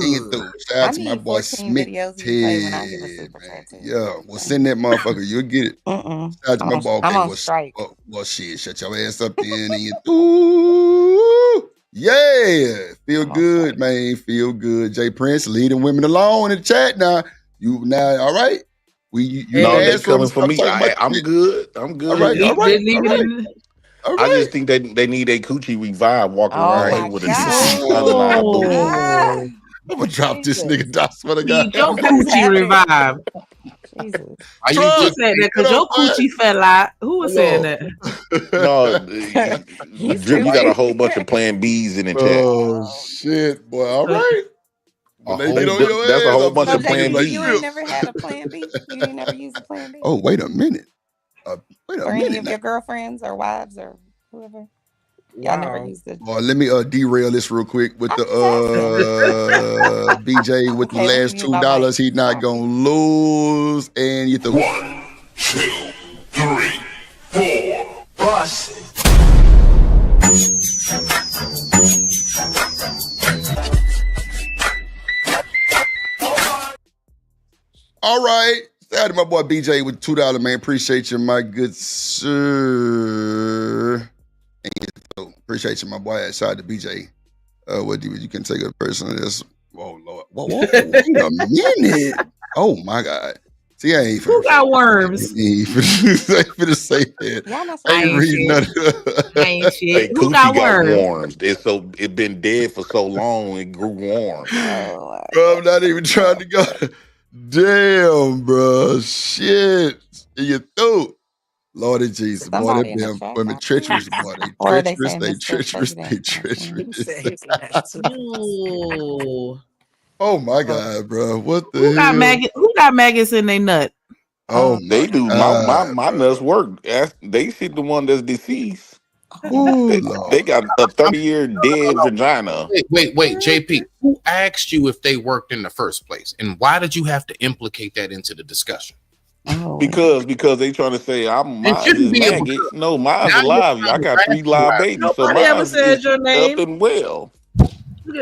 get through. Shout I out to my need boy 14 videos to be played when I give a Smitty, super man. chat too. Yeah, well, send that motherfucker. You'll get it. Shout out to my boy. I'm Okay, on strike. well, shit. Shut your ass up then and you through. Yeah, feel I'm on good, strike. man. Feel good. Jay Prince leading women alone in the chat now. You now, all right? You No, can they ask for them. coming for Stop me. talking about I'm shit. good. I'm All good. right, all right, Leave all it right, in. all I just right. think they need a coochie revive walking Oh around here my with a God. $60 booty. Ah, I'm gonna drop this Jesus. nigga. I swear to God. Need your What's coochie happening? revived. Jesus. are you Trust. Who just said that? Get Because your up, man. coochie fell out. Who was saying that? No, He's Drip, you got a stupid. whole bunch of plan Bs in the chat. Oh shit, boy. All right. a When they get whole on your That's a ass, whole I'm bunch So of finna plan like JP, you ain't Bs. never had a plan B? You ain't never used a plan B? oh, wait a minute. Wait a For any minute of now. your girlfriends or wives or whoever? Y'all never used it? Boy, let me derail this real quick with I'm the just asking. BJ with Okay, the let me last mute my mic. $2. He not gonna lose, and you through. 1, 2, 3, 4. Bust it. out to my boy BJ with $2, man. Appreciate you, my good sir. Appreciate you, my boy. Shout out to BJ. What you can take a person this. Whoa, Lord. Whoa, wait a minute. Oh my God. See, I ain't Who got worms? I ain't finna say that. I ain't reading nothing. Ain't shit. Hey, Who Coochie got got worms? worms. It been dead for so long, it grew warm. Bro, I'm not even trying to go. Damn, bro. Shit. In your throat. Lordy Jesus. Boy, Somebody that in the damn chat women got treacherous, boy. They Or are they treacherous. saying They Mr. treacherous. They President? treacherous. Ooh. Oh my God, bro. What the Who got hell? maggots? Who got maggots in their nut? Oh They my do. God, My bro. nuts work. They see the one that's deceased. Ooh, They Lord. got a 30-year dead vagina. Wait, JP. Who asked you if they worked in the first place, and why did you have to implicate that into the discussion? Because they trying to say And mine's shouldn't is be able to. maggots. No, mine's Now you're alive. trying I to got 3 live rationalize. babies, so Nobody ever mine's said is your up name. and well.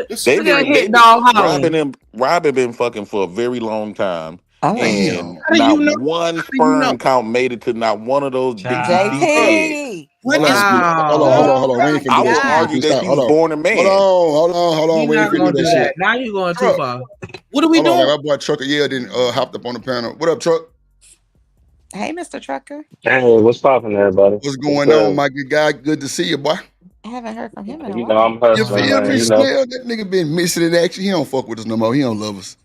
This They Look at been Hit Dog Robin Holland. been fucking for a very long time. Damn. And How do you not know? one How do you know? sperm count made it to not one of those big JP. DC eggs. What Hold is on, going hold on, on? hold on, Wow. hold on. We ain't finna I do that would shit. argue that Stop. she Hold was on. born a Hold man. on, hold on. You're We ain't not finna gonna do do that that. shit. Now you're going too Truck. far. What are we Hold on, doing? my boy Trucker Yell didn't hopped up on the panel. What up, Truck? Hey, Mr. Trucker. Hey, what's poppin', everybody? What's What's going on, good? my good guy? Good to see you, boy. I haven't heard from him in a You know, while. I'm You hustling, feel man. me, You know, Snell? That nigga been missing in action. He don't fuck with us no more. He don't love us.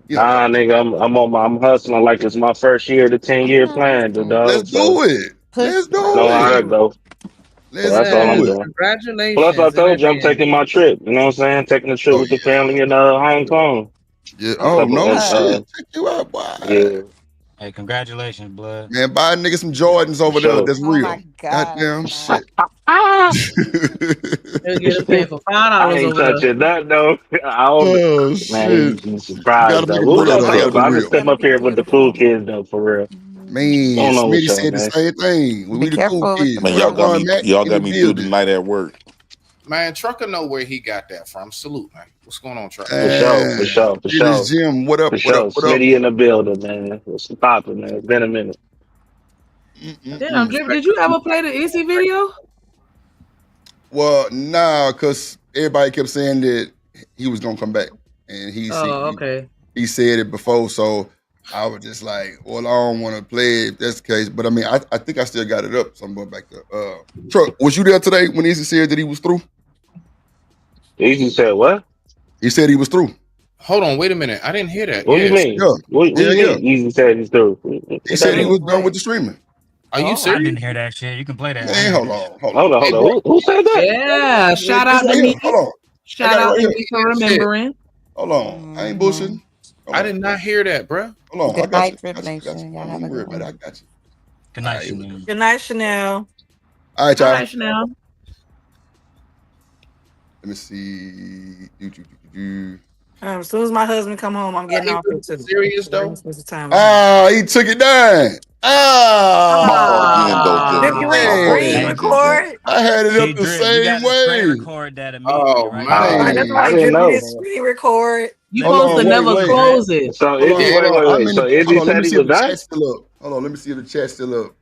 He don't nah, love us. nigga, I'm hustling like it's my first year of the 10-year I plan, the understand. Let's dog. So do it. Push Let's I do know how it. that go. So Let's that's all do I'm Yes. it. doing. Plus, I Congratulations in told you I'm advance. taking my trip. You know what I'm saying? Taking a trip Oh with the yeah. family in Hong Kong. Yeah. Oh, Oh Couple no and shit. Check you out, boy. yeah, Hey, congratulations, blood. Man, buy a nigga some Jordans for over there. sure. That's oh real. my God, I Goddamn cannot. shit. They'll get a pair for I $5 ain't over there. touching that though. I don't. Oh Man, shit. you You gotta surprised make though. a What bread y'all though. talking Gotta be about? I real. just step Gonna up be here with the cool beautiful. kids though, for real. I Man, don't know what Smitty y'all, said the man. same thing. Be We the cool careful with the kids. Man, What up, clothes. Ron Mac? y'all In the got me through the building. night at work. Man, Trucker know where he got that from. Salute, man. What's going on, Trucker? For sure, for And sure, for in his sure. gym. What up? For What up? sure. What up? Smitty in the building, man. What's poppin', man? It's been a minute. Damn, Mm-mm-mm. Drip, did you ever play the Issy video? Well, nah, cause everybody kept saying that he was gonna come back, and Oh, okay. he said it before, so I was just like, well, I don't want to play it if that's the case. But I mean, I think I still got it up. So I'm going back to Truck. Was you there today when Easy said that he was through? Easy said what? He said he was through. Hold on, wait a minute. I didn't hear that. What do you Yes. mean? Yeah, What do yeah, you yeah. mean? Easy said he's through. He What that said he mean? was Since done with when? the streaming. Are you I serious? didn't hear that shit. You can play that. I Man, ain't hear hold that shit. on, hold on. Hold on, Hey, hold bro. on. Who said that? Yeah. Shout It's out to right here. me. Hold on. I Shout got it out right to here. me for Shit. remembering. Hold on. I ain't bullshitting. Hold I on. did not hear that, bro. Hold on. I Good got you. night, Drip Nation. Y'all have Don't a worry good about it. I one. got you. Good All night, right, here we go. Chanel. Good night, Chanel. All right, All y'all. right, Chanel. Let me see. As soon as my husband come home, I'm getting Are you off it really too. serious So we're gonna though? spend some time with him. Ah, he took it down. My fault again, though, Did Jizzle. you My fault screen Man, again, Hey, Jizzle. record? I had it see, up the Drip, you same got to screen way. record that immediately, Oh right now. Right, man. that's Man, I right, didn't Drip. You know. did screen record. You hold supposed on, to See, never wait. Drip. close it. So Hold Izzy, on, hold wait, on. wait, I'm wait. in the, So hold Izzy on. Let said me he see if was the done? chat's still up. Hold on, let me see if the chat's still up.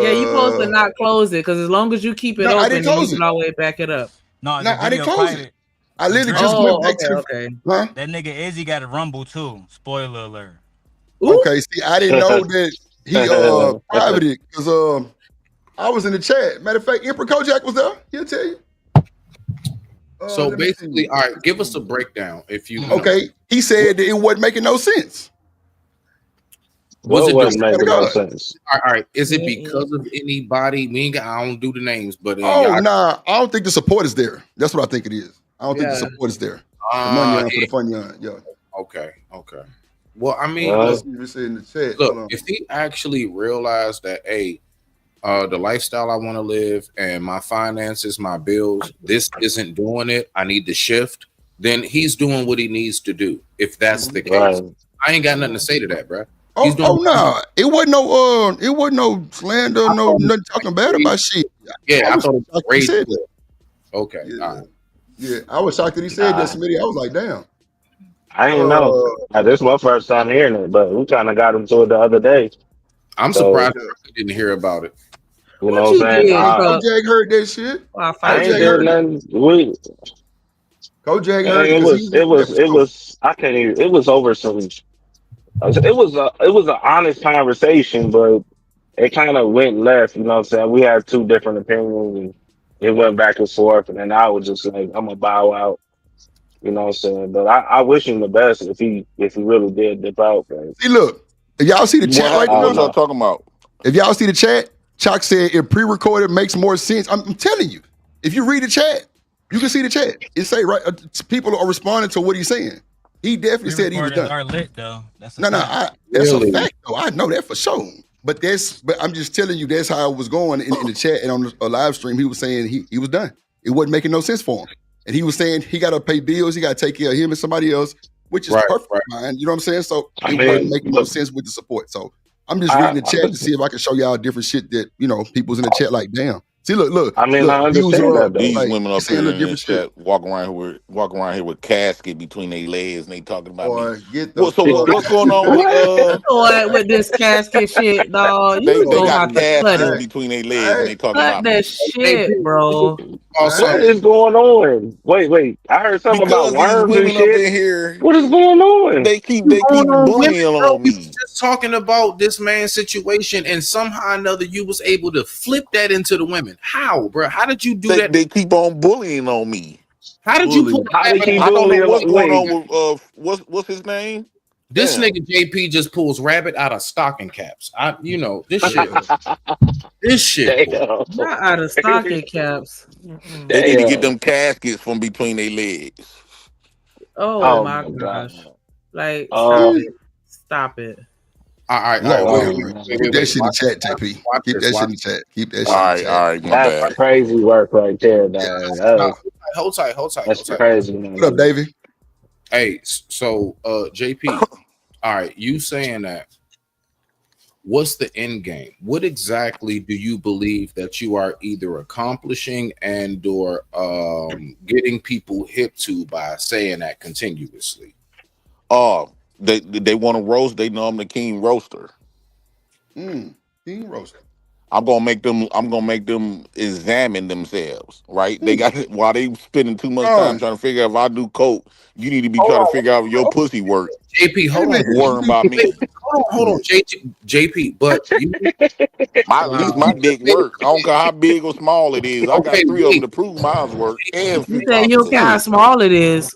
Yeah, you supposed to not close it because as long as you keep it No, I open, didn't then you close can it. always back it up. No, No, the I didn't video close it. quieted. I literally Drip, just went Oh, back okay, to, okay. huh? that nigga Izzy got a rumble too. Spoiler alert. Ooh, Okay, see, I didn't know that he privated because I was in the chat. Matter of fact, Emperor Kojak was there. He'll tell you. So Let me basically, see. all right, give us a breakdown if you know. Okay, he said that it wasn't making no sense. Was What it I wasn't swear to making no God. sense? all right? Is it mm-mm. because of anybody? We ain't got. I don't do the names, but Oh, y'all. nah, I don't think the support is there. That's what I think it is. I don't think the Yeah. support is there. The money on for the fun yarn. Yeah. Okay, okay. Well, I mean, Let's Well, see if it's in the chat. look, Hold on. if he actually realized that, hey, the lifestyle I want to live and my finances, my bills, this isn't doing it. I need to shift. Then he's doing what he needs to do. If that's the case, right. I ain't got nothing to say to that, bro. Oh, He's doing. no. It wasn't no slander, nothing talking bad about shit. I Yeah, I was thought it was shocked he great. said that. Okay, Yeah. all right. Yeah. I was shocked that he said that, Nah. Smitty. I was like, damn. I ain't know. This is my first time hearing it, but we kind of got into it the other day. I'm So, surprised I didn't hear about it. You know what I'm saying? Kojak heard that shit. I ain't did nothing. Kojak heard it it was I can't even. It was over some. It was an honest conversation, but it kind of went left. You know what I'm saying? We had two different opinions, and it went back and forth. And then I was just like, I'm gonna bow out. You know what I'm saying? But I wish him the best if he really did dip out. But See, look, if y'all see the chat right now, what y'all talking about? If y'all see the chat, Chalk said if pre-recorded makes more sense. I'm telling you, if you read the chat, you can see the chat. It say right, people are responding to what he's saying. He definitely said he was done. Are lit though. That's that's Really? a fact though. I know that for sure. But I'm just telling you that's how it was going in the chat and on a live stream. He was saying he was done. It wasn't making no sense for him, and he was saying he got to pay bills. He got to take care of him and somebody else, which is perfect, fine. You know what I'm saying? So it wasn't making no sense with the support. So I'm just reading the chat to see if I can show y'all different shit that people's in the chat like, damn. See, look. I mean, look, I understand that. These like, women up saying here a in different this shit. chat walking around here with casket between their legs, and they talking about Boy, me. get the What's going on? Boy, with this casket shit, dog. They You gonna got have to cut caskets it. between their legs, and they talking Cut about me. that shit, bro. What is going on? Wait. I heard something about Because these worms and women up in shit. here, What is going on? they keep Women, bullying bro, on we me. was just talking about this man's situation, and somehow or another you was able to flip that into the women. How, bro? How did you do that? They keep on bullying on me. How did you pull How did he I don't know what's going wait. on with what's his name? This Damn. nigga JP just pulls rabbit out of stocking caps. This shit. This shit. boy. Not out of stocking caps. They need to get them caskets from between their legs. Oh my gosh. Like, stop it. All right. Keep that shit in the chat, JP. Keep that shit in the chat. Keep that shit in the chat. All right, my That's bad. crazy work right there, man. Hold tight. That's crazy, man. What up, Davey? Hey, so JP, all right, you saying that. What's the end game? What exactly do you believe that you are either accomplishing and or getting people hip to by saying that continuously? They want to roast. They know I'm the king roaster. King roaster. I'm gonna make them examine themselves, right? They got while they spending too much time trying to figure out if I do coke, you need to be trying to figure out if your pussy work. JP, hold on. Worrying about me. Hold on, JP. But at least my dick works. I don't care how big or small it is. I got 3 of them to prove mine's work. And You say you don't care how small it is.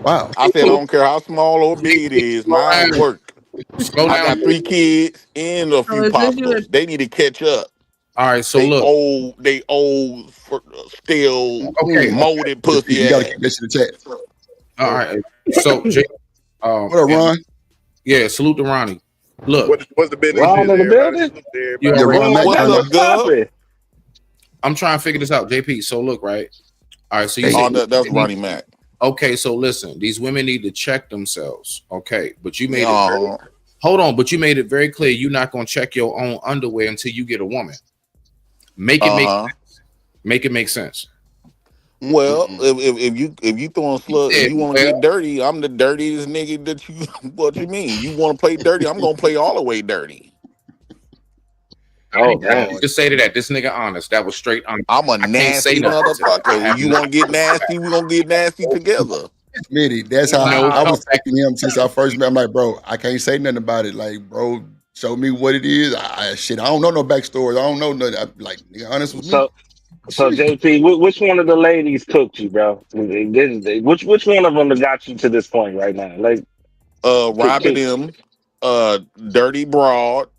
Wow. I said I don't care how small or big it is. Mine work. I got 3 kids and a few popsicles. They need to catch up. All right, so look, they old, still molded pussy. You gotta keep this in the chat. All right, so what up, Ron? Yeah, salute to Ronnie. Look, what's the business? Ron in the building? Yeah, Ron, what's up, Gov? I'm trying to figure this out, JP. So look, right? All right, so you that's Ronnie Mac. Okay, so listen, these women need to check themselves. Okay, but you made it. Hold on, but you made it very clear you're not going to check your own underwear until you get a woman. Make it make sense. Make it make sense. Well, if you throwing slugs, if you want to get dirty, I'm the dirtiest nigga that you. What you mean? You want to play dirty? I'm gonna play all the way dirty. Oh, man. Just say to that. This nigga honest. That was straight on. I'm a nasty motherfucker. You want to get nasty? We gonna get nasty together. Smitty, that's how I was taking him since I first met him. Like, bro, I can't say nothing about it. Like, bro, show me what it is. I don't know no backstories. I don't know nothing. Like, nigga, honest with me. So JP, which one of the ladies cooked you, bro? Which one of them got you to this point right now? Like, Robin M, Dirty Broad.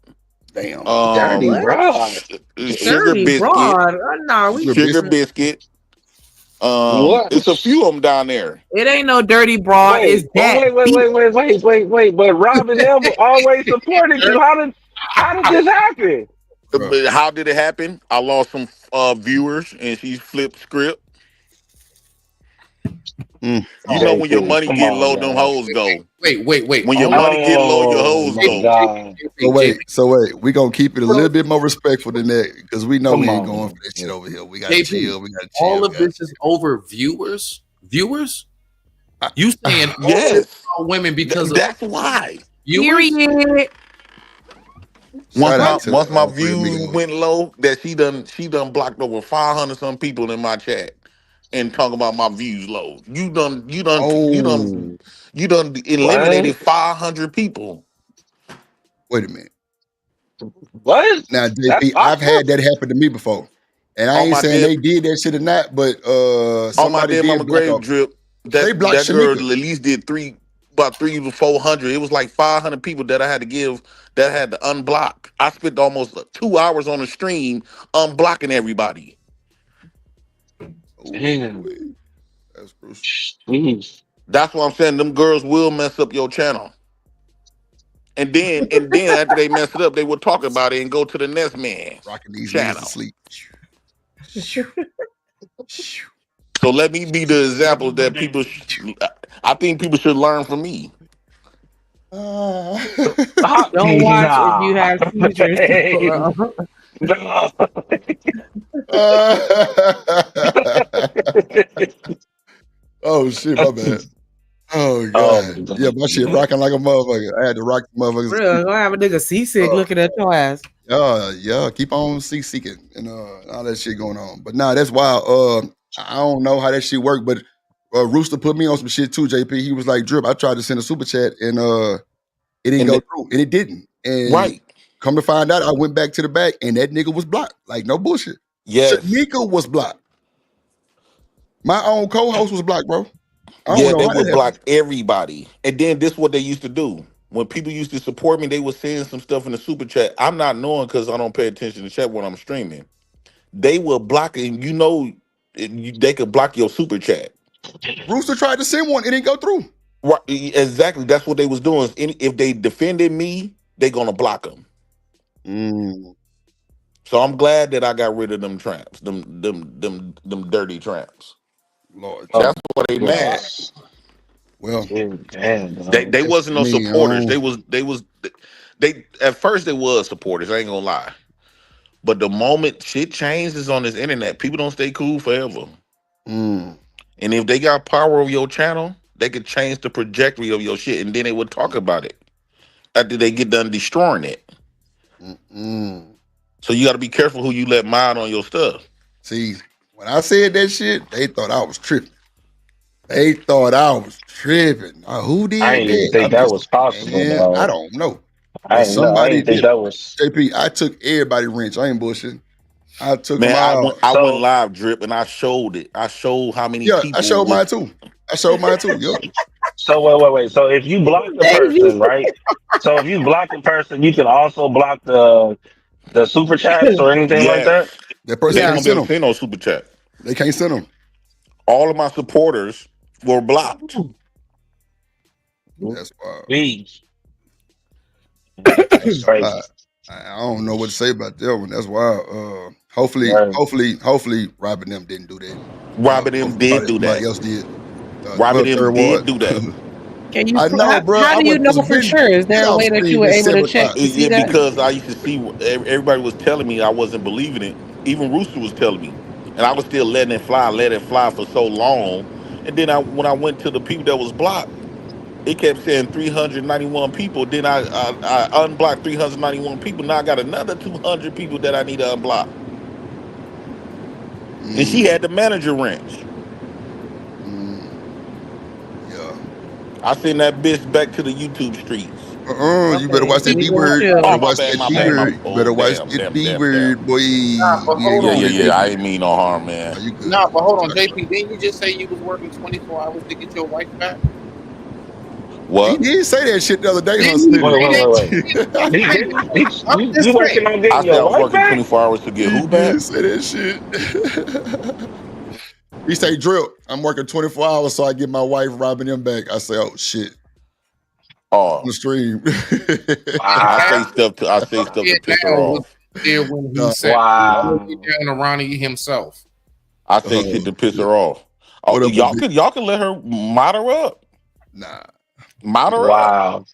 Damn. Dirty Broad. Sugar Biscuit. Sugar Biscuit. It's a few of them down there. It ain't no Dirty Broad. It's that. Wait. But Robin M always supported you. How did this happen? How did it happen? I lost some viewers, and she flipped script. You know when your money get low, them hoes go. Wait. When your money get low, your hoes go. So wait. We gonna keep it a little bit more respectful than that because we know we ain't going for that shit over here. We gotta chill. We gotta chill. All of this is over viewers. Viewers. You saying Yes, women because that's why. Period. Shout out Once to my all three views amigos. went low, that she done blocked over 500 some people in my chat and talking about my views low. You done Oh, eliminated 500 people. wait a minute. What? Now, That's JP, I've possible? had that happen to me before. And I On ain't my saying dead they did that shit or not, but on my somebody dead mama did block grave her. drip, They blocked that girl at Shamika. least did about 300 to 400. It was like 500 people that I had to unblock. I spent almost 2 hours on the stream unblocking everybody. Damn. Ooh, that's crucial. Jeez. That's what I'm saying. Them girls will mess up your channel. And then after they mess it up, they will talk about it and go to the next man Rocking these niggas to channel. sleep. So let me be the example that I think people should learn from me. Don't watch if you have seizures. No. Oh shit, my bad. Oh god. Yeah, my shit rocking like a motherfucker. I had to rock the motherfuckers. Real, go have a nigga seasick looking at your ass. Yeah, keep on seeking and all that shit going on. But nah, that's wild. I don't know how that shit worked, but Rooster put me on some shit too, JP. He was like, Drip, I tried to send a super chat and it didn't go through. And it didn't. And Right. Come to find out, I went back to the back and that nigga was blocked. Like, no bullshit. Yes. Shamika was blocked. My own co-host was blocked, bro. Yeah, they would block everybody. And then this is what they used to do. When people used to support me, they would send some stuff in the super chat. I'm not knowing because I don't pay attention to chat when I'm streaming. They will block it, and they could block your super chat. Rooster tried to send one, it didn't go through. Right, exactly. That's what they was doing. If they defended me, they gonna block them. So I'm glad that I got rid of them tramps, them dirty tramps. Lord, that's why they mad. Well, they wasn't no supporters. They at first they was supporters. I ain't gonna lie, but the moment shit changes on this internet, people don't stay cool forever. And if they got power over your channel, they could change the trajectory of your shit, and then they would talk about it after they get done destroying it. So you got to be careful who you let mind on your stuff. See, when I said that shit, they thought I was tripping. Who did I didn't even think that was possible. Man, Dog. I don't know. I didn't think that was. JP, I took everybody wrench. I ain't bullshitting. I took Man, them all. I went live, Drip, and I showed it. I showed how many people. I showed mine too. Yep. So wait. So if you block the person, right? So if you block the person, you can also block the super chats or anything like that. That person can't send no super chat. They can't send them. All of my supporters were blocked. That's wild. Please. I don't know what to say about that one. That's wild. Hopefully, Robin them didn't do that. Robin them did do that. Somebody else did. Robin them did do that. Can you? I know, bro. How do you know for sure? Is there a way that you were able to check to see that? Because I used to see everybody was telling me, I wasn't believing it. Even Rooster was telling me, and I was still letting it fly for so long. And then when I went to the people that was blocked, it kept saying 391 people. Then I unblocked 391 people. Now I got another 200 people that I need to unblock. And she had the manager wrench. I sent that bitch back to the YouTube streets. You better watch that B word. You better watch that B word. You better watch that B word, boy. Yeah. I ain't mean no harm, man. Nah, but hold on, JP. Didn't you just say you was working 24 hours to get your wife back? What? He did say that shit the other day, Wait. You working on getting your wife back? 24 hours to get who back? He say that shit. He say, Drip, I'm working 24 hours so I get my wife Robin them back. I say, oh shit. Oh, on the stream. I say stuff to piss her off. When he said, down to Ronnie himself. I say shit to piss her off. Oh, y'all can let her mod her up. Nah. Mod her up.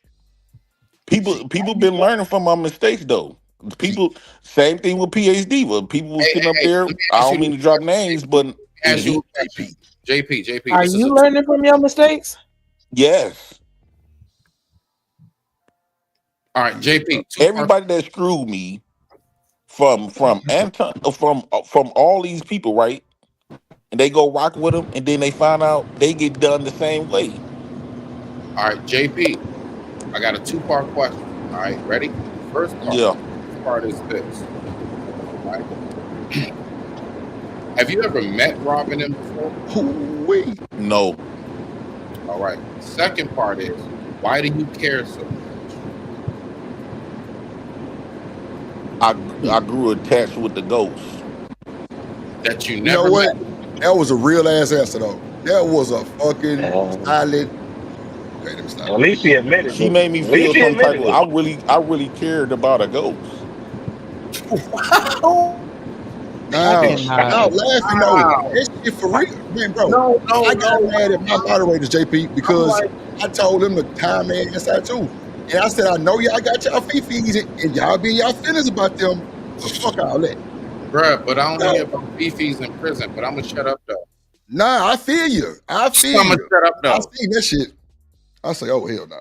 People been learning from my mistakes though. People, same thing with PhD. People sitting up there. I don't mean to drop names, but JP. Are This is you a learning from your mistakes? Yes. all right, JP. Everybody that screwed me from Anton from all these people, right? And they go rock with them, and then they find out they get done the same way. All right, JP. I got a 2-part question. All right, ready? First Yeah. part is this. All right. Have you ever met Robin M before? Hoo-wee. No. All right. Second part is, why do you care so much? I grew attached with the ghost. That you You never know what? met? That was a real ass answer though. That was a fucking solid. Okay, let me stop. At least he admitted She it. made me At feel least he some type admitted of. it. I really cared about a ghost. Now, cannot. laughing though. That shit for real, man, bro. I got mad at my moderators, JP, because I told them to time their ass out too. And I said, I know y'all got y'all fifis and y'all be in y'all feelings about them, but fuck all that. Bruh, but I don't hear about beefies in prison, but I'm gonna shut up though. Nah, I feel you. I feel I'm gonna you. shut up I though. see that shit. I say, oh hell no.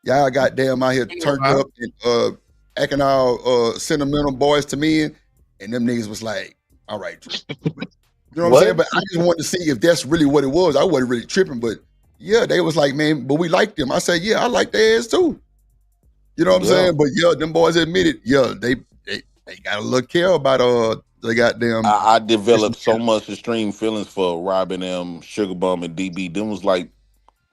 Y'all goddamn out here turned up and acting all sentimental boys to men, and them niggas was like, all right. You know what I'm saying? But I just wanted to see if that's really what it was. I wasn't really tripping, but yeah, they was like, man, but we liked them. I said, yeah, I like their ass too. You know what I'm saying? But yeah, them boys admitted, yeah, they got a little care about the goddamn. I developed so much extreme feelings for Robin M, Sugar Bum, and DB. Them was like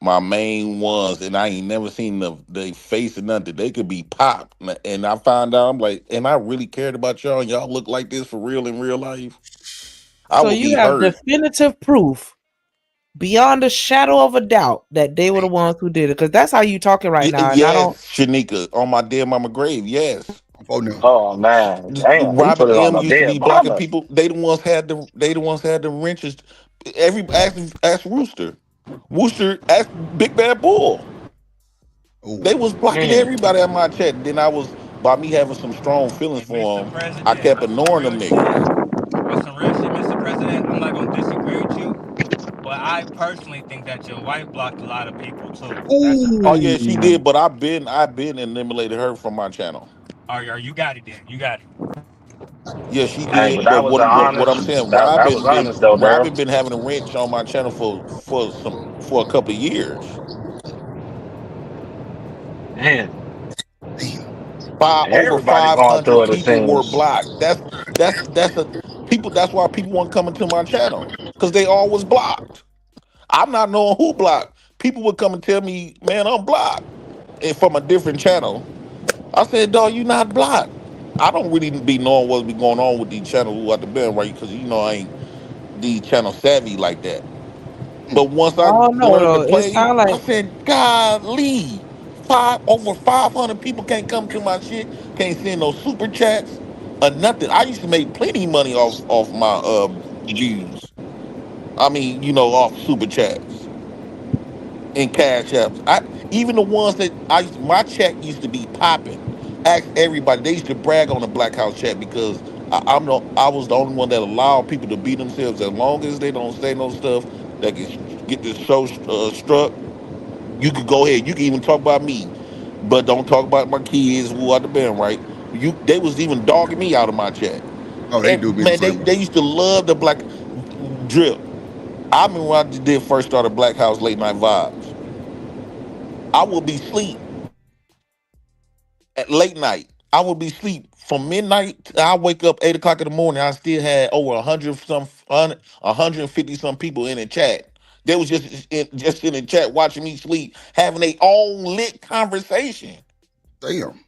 my main ones, and I ain't never seen they face or nothing. They could be pop, and I found out I'm like, and I really cared about y'all, and y'all look like this for real in real life. I So would be you have hurt. definitive proof, beyond a shadow of a doubt, that they were the ones who did it. Because that's how you talking right now. And I don't. Yes, Shanika, on my dead mama grave. Yes. Oh man, damn! He put Robin it on M the used to be dead blocking mama. people. They the ones had the wrenches. Ask Rooster. Rooster asked Big Bad Bull. They was blocking everybody at my chat. Then I was, by me having some strong feelings for them, I kept ignoring them niggas. With some real shit, Mr. President, I'm not gonna disagree with you, but I personally think that your wife blocked a lot of people too. Oh yeah, she did, but I've been eliminated her from my channel. Or you got it then. You got it. Yeah, she Hey, did. but that But was an what I'm honest. saying, That was honest though, Daryl. Robin been having a wrench on my channel for a couple of years. Man, Over everybody going through 500 it. It people were seems. blocked. That's a people. That's why people weren't coming to my channel, because they all was blocked. I'm not knowing who blocked. People would come and tell me, man, I'm blocked, and from a different channel. I said, dog, you not blocked. I don't really be knowing what's been going on with these channels who at the band, right? Because I ain't these channel savvy like that. But once I Oh learned to no, it play, sound I like said, golly, over 500 people can't come to my shit, can't send no super chats or nothing. I used to make plenty money off my views. I mean, off super chats and cash apps. Even the ones that my chat used to be popping. Ask everybody. They used to brag on the Black House chat because I was the only one that allowed people to be themselves as long as they don't say no stuff that can get this show struck. You could go ahead. You can even talk about me, but don't talk about my kids who are the band, right? They was even dogging me out of my chat. Oh, they do be the Man, same. they used to love the Black Drip. I remember when I did first started Black House Late Night Vibes. I would be asleep at late night. I would be asleep from midnight. I wake up 8 o'clock in the morning. I still had over 150 some people in the chat. They was just in the chat watching me sleep, having their own lit conversation. Damn.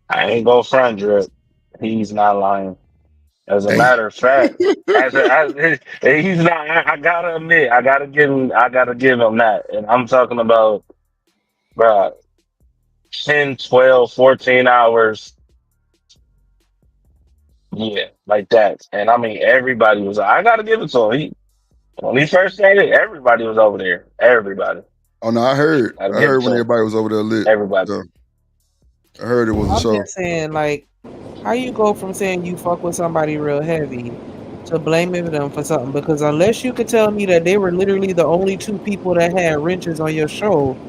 I ain't go front Drip. He's not lying. As a matter of fact, he's not. I gotta admit, I gotta give him that. And I'm talking about, bro, 10, 12, 14 hours. Yeah, like that. And I mean, everybody was. I gotta give it to him. When he first started, everybody was over there. Everybody. Oh no, I heard when everybody was over there lit. Everybody. So, I heard it was a I'm show. just saying, like, how you go from saying you fuck with somebody real heavy to blaming them for something because unless you could tell me that they were literally the only two people that had wrenches on your show,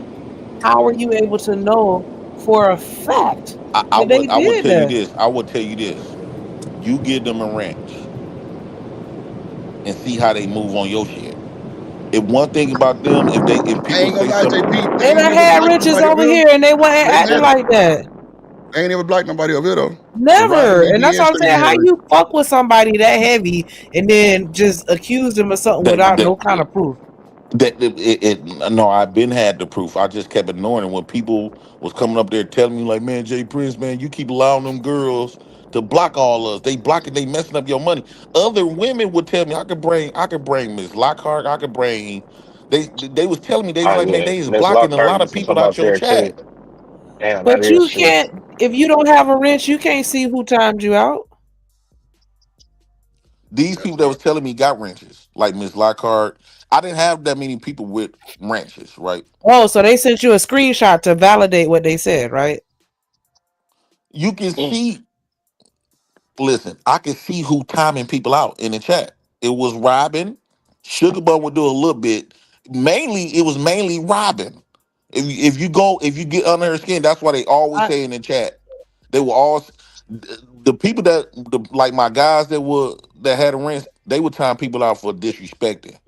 how are you able to know for a fact I that they would did tell you that? this. I would tell you this. You give them a wrench and see how they move on your shit. If one thing about them, if I people ain't gonna say lie, something, JP. They They ain't done never had blocked wrenches nobody over over here. here and they weren't They acting never. like that. They ain't never blocked nobody over here though. And Never. Robin, he And that's did what I'm say he saying. had How wrenches. you fuck with somebody that heavy and then just accuse them of something that without no that kind of proof? no, I've been had the proof. I just kept ignoring it when people was coming up there telling me like, man, Jay Prince, man, you keep allowing them girls to block all us. They blocking, they messing up your money. Other women would tell me I could bring Miss Lockhart, I could bring. They was telling me they was Oh like, man, yeah, they is Miss blocking a Lockhart lot of used to people come out up your there too. chat. Damn, that But is you true. can't, if you don't have a wrench, you can't see who timed you out. These That's people that was right. telling me got wrenches, like Miss Lockhart. I didn't have that many people with wrenches, right? Oh, so they sent you a screenshot to validate what they said, right? You can Mm. see. Listen, I can see who timing people out in the chat. It was Robin. Sugar Bun would do a little bit. It was mainly Robin. If you get under her skin, that's why they always I, say in the chat. They were all the people like my guys that had a wrench. They would time people out for disrespecting,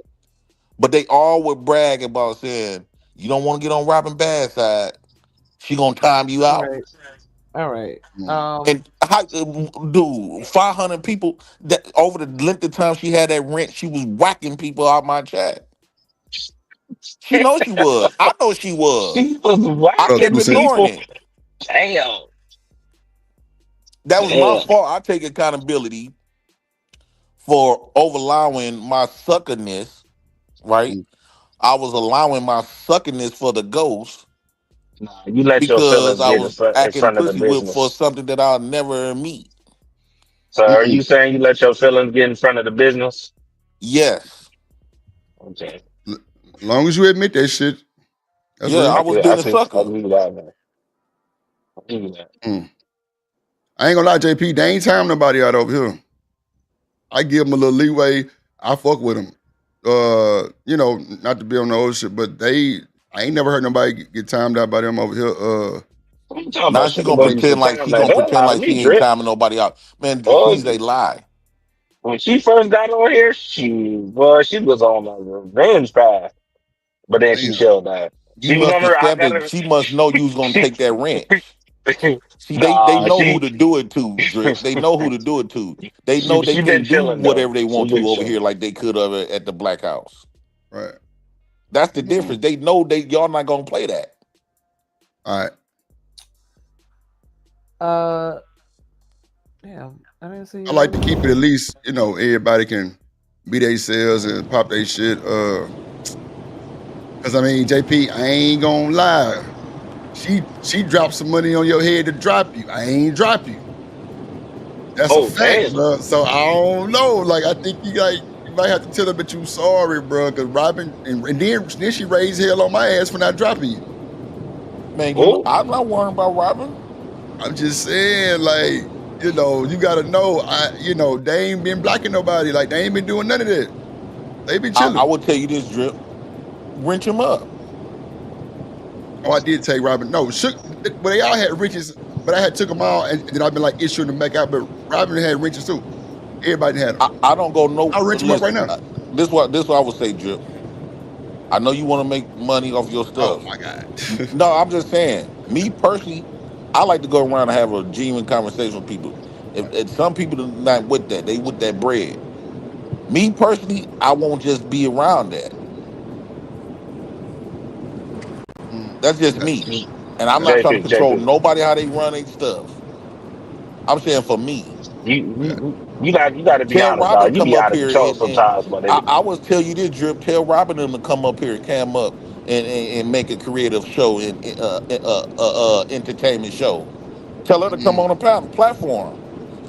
but they all would brag about saying, "You don't want to get on Robin bad side. She gonna time you all out." right. All right. Mm. And how, dude, 500 people that over the length of time she had that rent, she was whacking people out my chat. She knows she was. I know she was. She was I Trust kept whacking who said it. ignoring people. it. Damn, That was my damn. fault. I take accountability for overallowing my suckerness, right? Mm. I was allowing my suckerness for the ghost Nah, you let your because feelings I get was in acting front of the pussy for business. something that I'll never meet. So are you Mm-mm. saying you let your feelings get in front of the business? Yes. Okay. Long as you admit that shit, that's Yeah, real. I was being a I'll sucker. give you that, man. I'll give you that. Mm. I ain't gonna lie, JP. They ain't time nobody out over here. I give them a little leeway. I fuck with them. Not to be on the old shit, but I ain't never heard nobody get timed out by them over here. What you talking Now about? she Sugar gonna Boy used to pretend like time she the gonna hell pretend out of like me, she ain't Drip. timing nobody out. Man, Boy, please, they lie. when she first got on here, she was on a revenge path. But then she Damn. chilled that. You She was must on her. I accept got it. her. She must know you was gonna She, take that wrench. See, they nah, know who to do it to, Drip. They know who to do it to. They know they she been can't do chilling though. whatever they She want been to over here chilling. like they could have at the Black House. Right. That's the Mm. difference. They know y'all not gonna play that. All right. Damn, I didn't see I you. like to keep it at least, everybody can be themselves and pop their shit. Cause I mean, JP, I ain't gonna lie. She dropped some money on your head to drop you. I ain't drop you. That's a Oh fact, damn. bro. So I don't know. Like I think you might have to tell her, but you sorry, bro. Cause Robin and then she raised hell on my ass for not dropping you. Man, Oh, I'm not worrying about Robin. I'm just saying, like, you gotta know, they ain't been blocking nobody. Like they ain't been doing none of that. They been I chilling. will tell you this, Drip. Wrench him up. Oh, I did take Robin. No, but they all had riches, but I had took them all, and then I've been like issuing them back out. But Robin had riches too. Everybody had them. I don't go no. I'll wrench them up right Listen, now. this what I would say, Drip. I know you want to make money off your Oh stuff. my God. No, I'm just saying. Me personally, I like to go around and have a genuine conversation with people. If some people are not with that, they with that bread. Me personally, I won't just be around that. That's just That's me, true. and I'm That's not true. trying to JP, control JP. nobody how they run their stuff. I'm saying for me. Yeah. You got to be Tell honest, Robin dog. to You come be up out of here control and sometimes, my nigga. I was tell you this, Drip. Tell Robin them to come up here, cam up, and make a creative show and entertainment show. Tell her to come Mm. on a platform.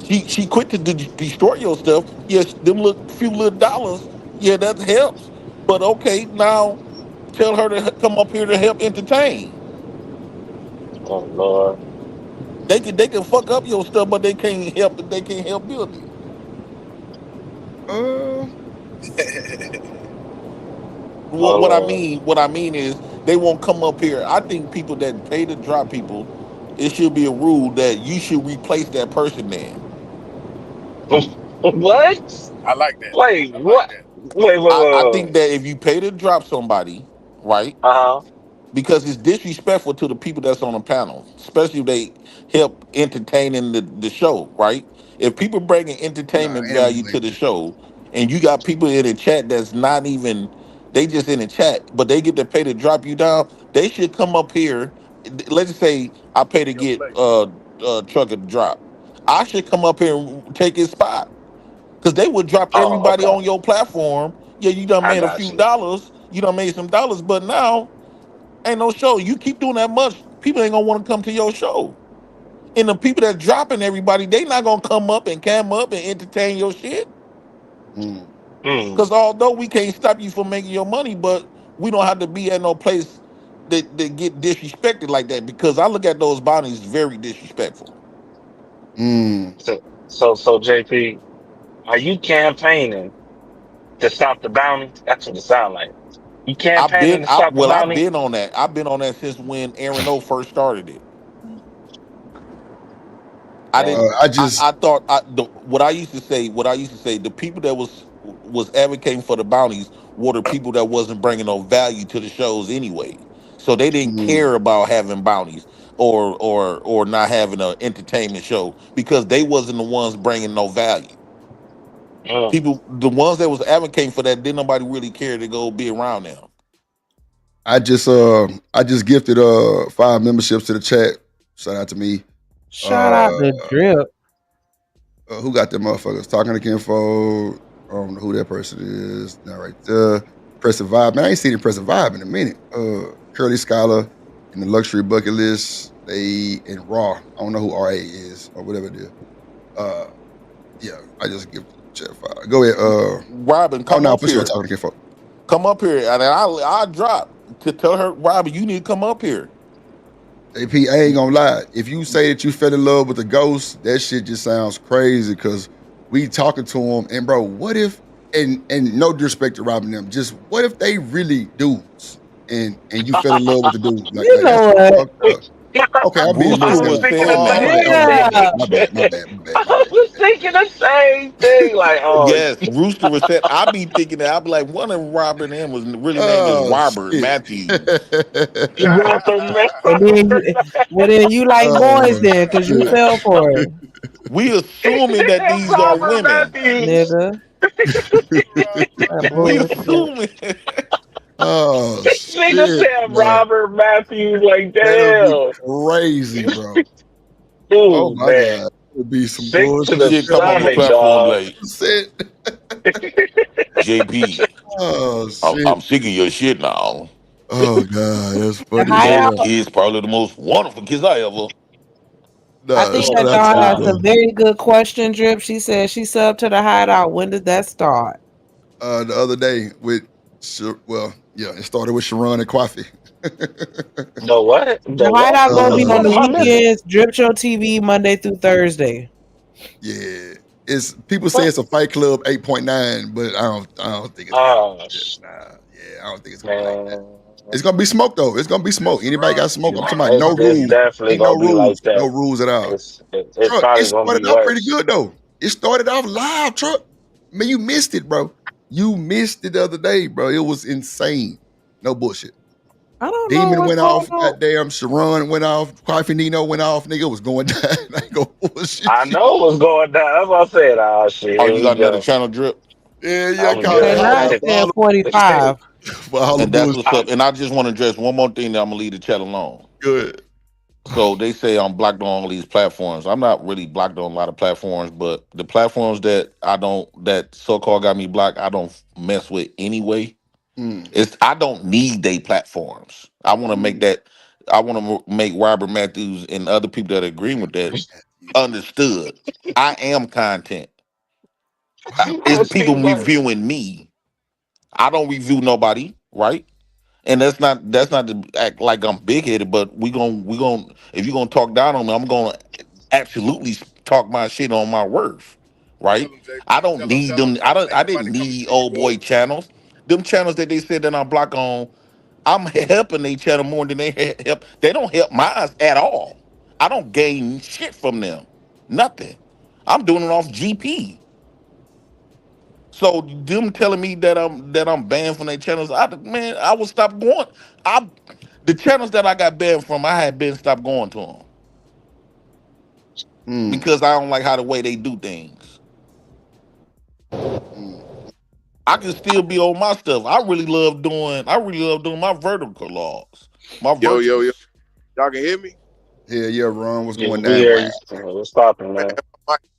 She quit to destroy your stuff. Yes, them few little dollars. Yeah, that helps. But okay, now tell her to come up here to help entertain. Oh Lord. They can fuck up your stuff, but they can't help build it. Uh, What I Oh, mean, what I mean is they won't come up here. I think people that pay to drop people, it should be a rule that you should replace that person then. mm, what? I like that. Wait, I like what? that. I Wait. think that if you pay to drop somebody, right? Uh huh. Because it's disrespectful to the people that's on the panel, especially if they help entertaining the show, right? If people bringing nah, entertainment animals value to ain't the that. show, and you got people in the chat that's not even, they just in the chat, but they get to pay to drop you down, they should come up here. Let's just say I pay to get Trucker to drop. I should come up here and take his spot. Because they would drop Oh, everybody okay. on your platform. Yeah, you done I made a got few you. dollars, you done made some dollars, but now ain't no show. You keep doing that much, people ain't gonna want to come to your show. And the people that dropping everybody, they not gonna come up and cam up and entertain your shit. Mm, Hmm. Because although we can't stop you from making your money, but we don't have to be at no place that get disrespected like that. Because I look at those bounties very disrespectful. mm. So JP, are you campaigning to stop the bounty? That's what it sounds like. You campaigning to stop the I've bounty? been on that. I've been on that since when Aaron O first started it. I didn't. And I just I thought what I used to say. The people that was advocating for the bounties were the people that wasn't bringing no value to the shows anyway. So they didn't mm, care about having bounties or not having an entertainment show because they wasn't the ones bringing no value. mm, People, the ones that was advocating for that, didn't nobody really care to go be around them. I just gifted 5 memberships to the chat. Shout out to me. Shout Uh, out to Drip. who got them motherfuckers? Talking to Kinfo. I don't know who that person is. Not right there. Impressive Vibe. Man, I ain't seen Impressive Vibe in a minute. Curly Scholar and the Luxury Bucket List. They in Raw. I don't know who RA is or whatever it is. Uh, yeah, I just gifted the chat 5. Go ahead. Robin, Oh come no, up for sure. here. Talking to Kinfo. Come up here, and I drop to tell her, Robin, you need to come up here. AP, I ain't gonna lie. If you say that you fell in love with a ghost, that shit just sounds crazy. Cause we talking to him, and bro, what if? And no disrespect to Robin them, just what if they really dudes, and you fell in love with the dude? Like, You like that's know just what? fucked up. Okay, I'm being I Rooster was messy. was thinking the saying Oh, that. same Yeah. thing. my bad, my bad, my bad, my I bad, was thinking the same thing. Like, oh, Yes, Rooster was said. I be thinking that. I be like, one of Robert and him was really named is oh Robert shit. Matthews. And then you like boys Oh then because you shit. fell for it, We assuming that these are Robert women. Matthews. nigga. That We bullshit. assuming. Oh Nigga shit, said man. Robert Matthews. Like, That'll be damn. crazy, bro. Oh Ooh, my man. god. It'll be some Sick to bullshit. the Shit, come on your stomach, platform dog. like Shit. JP. Oh I'm, shit. I'm sick of your shit now. Oh god, that's The funny as Damn, hideout. hell. kids probably the most wonderful kids I ever. I Nah, think shout that Oh, out to dog you, asked a God. bro. very good question, Drip. She said she subbed to the hideout. When did that start? The other day with it started with Sharon and Kwafi. The what? The The what? hideout gonna be on What the am I Shit. missing? weekends. Drip Show TV Monday through Thursday. Yeah. It's people say What? it's a Fight Club 8.9, but I don't think it's gonna Oh, be nah, yeah, I don't think it's gonna be like that. man. It's gonna be smoke though. It's gonna be smoke. Anybody got smoke? I'm talking about no It's rules. definitely Ain't no gonna be like rules. No that. rules at all. It's Truck, it probably gonna be started out pretty worse. good though. It started off live, Truck. I mean, you missed it, bro. You missed it the other day, bro. It was insane. No bullshit. I don't know Demon what's went going off. on. Goddamn, Sharon went off. Coffee Nino went off. Nigga was going down. I ain't gonna bullshit I you. know what's going down. That's what I said. Oh shit, Oh, here you we got another go. channel Drip, Yeah, I I'm called Okay, the now hideout it's for all 10:45. for all the and that's bullshit. what's up. And I just want to address one more thing that I'm gonna leave the chat alone. Good. So they say I'm blocked on all these platforms. I'm not really blocked on a lot of platforms, but the platforms that so-called got me blocked, I don't mess with anyway. Mm, I don't need they platforms. I want to make mm. that. I want to make Robert Matthews and other people that agree with that understood. I am content. What? It's people See, but reviewing me. I don't review nobody, right? And that's not to act like I'm big headed, but if you're gonna talk down on me, I'm gonna absolutely talk my shit on my worth, right? I don't need them. I didn't need old boy channels. Them channels that they said that I'm block on, I'm helping they channel more than they help. They don't help mine at all. I don't gain shit from them. Nothing. I'm doing it off GP. So them telling me that I'm banned from their channels, I would stop going. The channels that I got banned from, I had been stopped going to them because I don't like how the way they do things. I can still be on my stuff. I really love doing my vertical logs. Yo, y'all can hear me? Yeah, Ron, what's going down? What's stopping, man?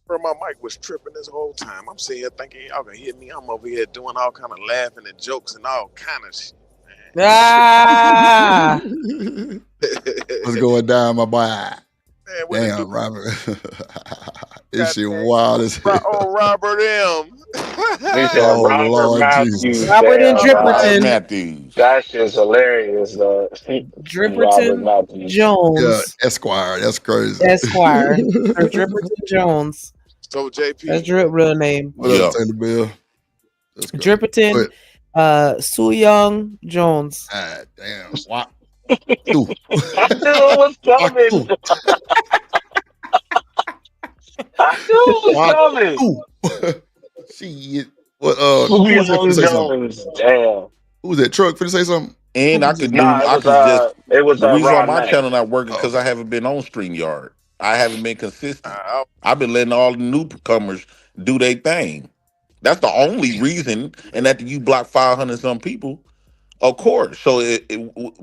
My mic was tripping this whole time. I'm sitting here thinking y'all can hear me. I'm over here doing all kind of laughing and jokes and all kind of shit. Ah. What's going down, my boy? Man, damn, Robert. This shit wild as hell. Oh, Robert M. Oh, Robert Lord Matthews. Jesus. Robert and Dripperton. Matthews. That shit's hilarious, though. Dripperton Jones. Yeah, Esquire. That's crazy. Esquire. Or Dripperton Jones. So JP. That's Drip real name. What up, Taylor Bill? Dripperton Soo Young Jones. Ah, damn. What? I knew it was coming. I knew it was coming. Shit. What? Who was that? Say something? Damn. Who was that? Truck finna say something? And I could do. It was the reason why Ron my Mack. channel not working because I haven't been on StreamYard. I haven't been consistent. I've been letting all the newcomers do their thing. That's the only reason. And after you block 500 some people, of course. So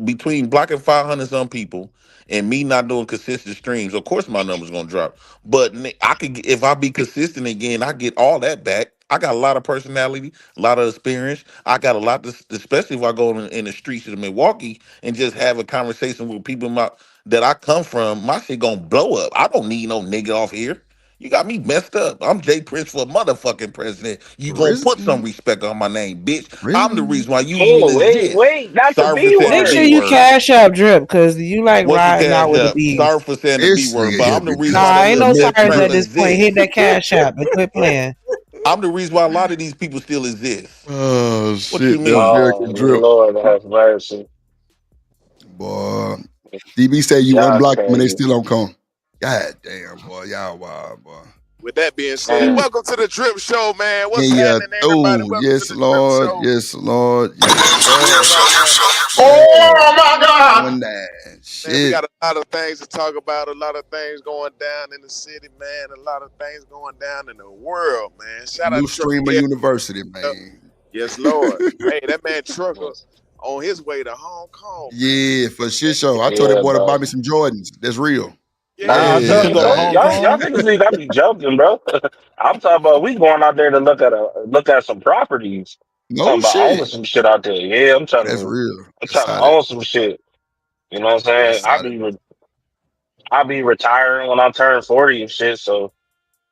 between blocking 500 some people and me not doing consistent streams, of course my number's gonna drop. But I could, if I be consistent again, I get all that back. I got a lot of personality, a lot of experience. I got a lot, especially if I go in the streets of Milwaukee and just have a conversation with people that I come from. My shit gonna blow up. I don't need no nigga off here. You got me messed up. I'm Jay Prince for motherfucking president. You gonna put some respect on my name, bitch. I'm the reason why you even exist. Wait, that's the B word. Make sure you cash out Drip because you like riding out with the B. Sorry for saying the B word, but I'm the reason Nah, why ain't no sorry at this point. Hit that cash out and quit playing. I'm the reason why a lot of these people still exist. Oh, What shit. you mean? American Drip. Lord have mercy. Boy. DB say you unblock them and they still don't come. God damn, boy. Y'all wild, boy. With that being said, welcome to the Drip Show, man. What's happening, everybody? Welcome yes, to the Lord. Drip Show. Yes, Lord. Yes, Lord. Oh, my God. Man, we got a lot of things to talk about, a lot of things going down in the city, man, a lot of things going down in the world, man. Shout out New to Streamer University, man. Yes, Lord. Hey, that man Trucker on his way to Hong Kong. Yeah, for shit show. I told that boy to buy me some Jordans. That's real. Y'all niggas need to be joking, bro. I'm talking about we going out there to look at some properties. No shit. Owning some shit out there. Yeah, I'm trying That's to. real. I'm trying to own some shit. You know what I'm saying? I'll be retiring when I turn 40 and shit. So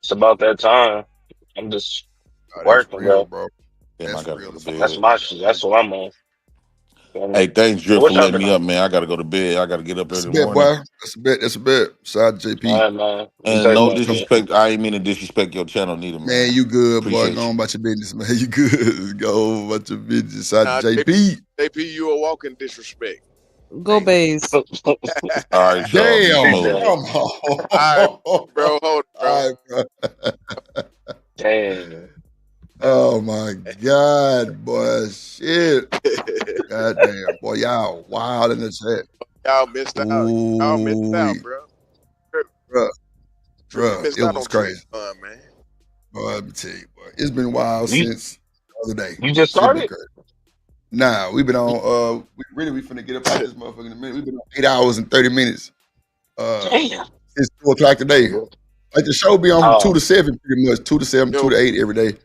it's about that time. I'm just working, real, bro. That's real. That's my shit. That's what I'm on. Hey, thanks, Drip, for letting me up, man. I gotta go to bed. I gotta get up early in the morning. Boy. That's a bet. Shout out to JP. All right, man. And no disrespect. I ain't mean to disrespect your channel neither, man. Man, you good, Appreciate boy. Go on about your business, man. You good. Go on about your business. Shout out to JP. JP, you a walking disrespect. Go Bays. All right, damn. Come on. All right, bro. Hold on, bro. All right, bro. Damn. Oh my God, boy. Shit. God damn, boy. Y'all wild in the chat. Y'all missed out. Y'all missed out, bro. Bro, it was crazy. Man. Boy, let me tell you, boy. It's been wild since the other day. You just started? Nah, we've been on we finna get up out this motherfucker in a minute. We've been on 8 hours and 30 minutes. Since 2 o'clock today. Like the show be on from 2 to 7 pretty much. 2 to 7, 2 to 8 every day.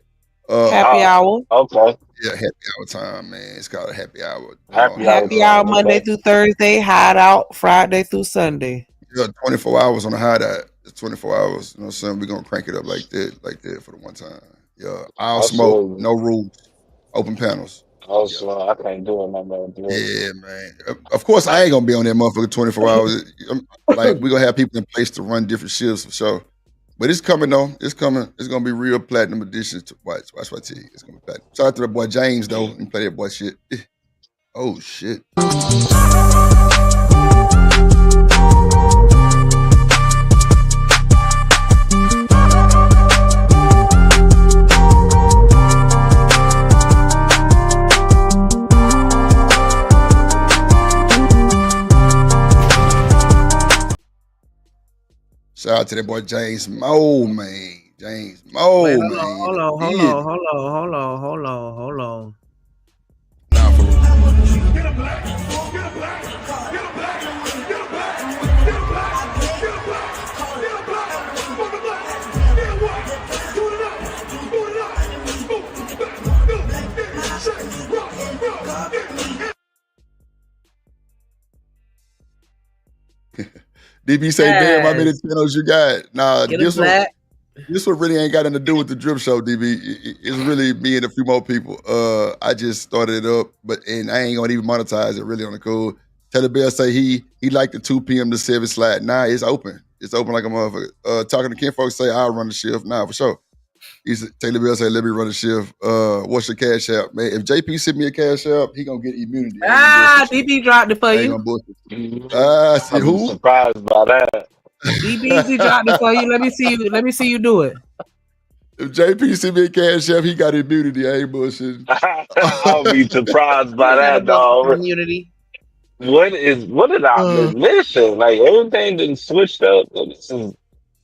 Happy hour. Okay. Yeah, happy hour time, man. It's called a happy hour. Happy hour Monday through Thursday, hideout Friday through Sunday. Yeah, 24 hours on the hideout. It's 24 hours. You know what I'm saying? We're gonna crank it up like that for the one time. Yeah. All smoke, no rules, open panels. Also, I can't do it no more. Yeah, man. Of course, I ain't gonna be on that motherfucker 24 hours. Like we're gonna have people in place to run different shifts for sure. But it's coming though. It's coming. It's gonna be real platinum edition. To watch what I tell you. It's gonna be platinum. Shout out to that boy James though. And play that boy shit. Oh shit. Shout out to that boy James Moe, man. James Moe, Wait, man. hold on. Nah, for real. DB say, damn, how many channels you got? Nah, this one really ain't got nothing to do with the drip show, DB. It's really me and a few more people. I just started it up, and I ain't gonna even monetize it really on the cool. Taylor Bell say he like the 2 p.m. to 7 slot. Nah, it's open. It's open like a motherfucker. Talking to Ken folks say I'll run the shift. Nah, for sure. Taylor Bell say let me run the shift. What's your cash app, man? If JP sent me a cash app, he gonna get immunity. DB dropped it for you. See who? I'm surprised by that. DB dropped it for you. Let me see you do it. If JP sent me a cash app, he got immunity. I ain't bullshitting. I'll be surprised by that, dog. Immunity. What did I been missing? Like everything didn't switched up.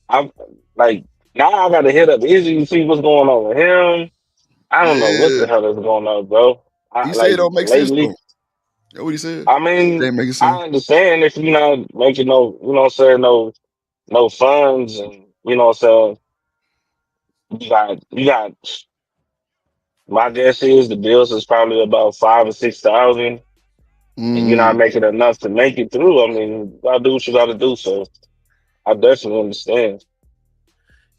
I'm like now I gotta hit up Izzy to see what's going on with him. I don't know what the hell is going on, bro. He said it don't make sense though. That's what he said. I mean, I understand if you're not making no funds, and you got. My guess is the bills is probably about 5,000 or 6,000, and you're not making enough to make it through. I mean, you gotta do what you gotta do. So, I definitely understand.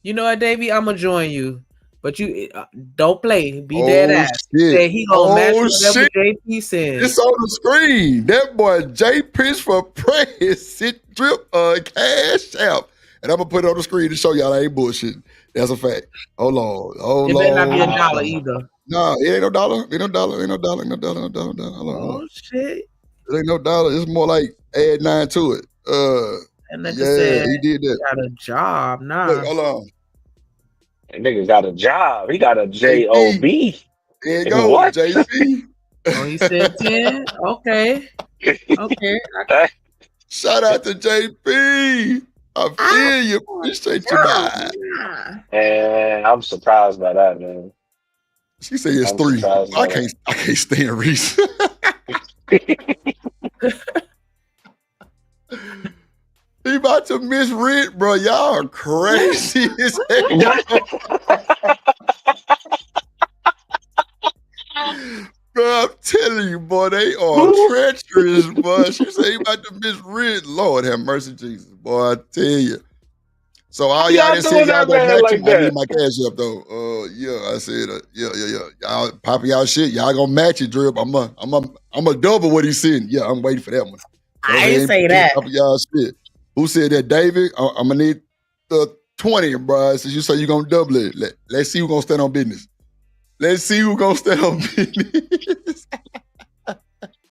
You know what, Davey? I'm gonna join you, but you don't play. Be dead ass. Say he gonna match whatever JP says. It's on the screen. That boy J Pitch for Press drip cash out, and I'm gonna put it on the screen to show y'all I ain't bullshitting. That's a fact. Hold on. It better not be $1 either. No, it ain't no dollar. Ain't no dollar. Hold on. Oh shit! It ain't no dollar. It's more like add 9 to it. And said, he did that. Got a job now. Look, hold on. That nigga got a job. He got a job. There you go, what? JP. Oh, he said 10. Okay. Shout out to JP. I feel you. Appreciate you, man. And I'm surprised by that, man. She said it's 3. I can't stand Reese. He about to miss rent, bro. Y'all are crazy as hell. Bro, I'm telling you, boy, they are treacherous, boy. She said he about to miss rent. Lord have mercy, Jesus, boy. I tell you. So all y'all that said y'all gonna match him, I need my cash up though. Yeah, I said, yeah. Y'all popping y'all shit. Y'all gonna match it, Drip. I'm a double what he said. Yeah, I'm waiting for that one. I ain't say that. Popping y'all shit. Who said that, David? I'm gonna need the 20, bro. Since you say you gonna double it, let's see who gonna stand on business. Let's see who gonna stand on business.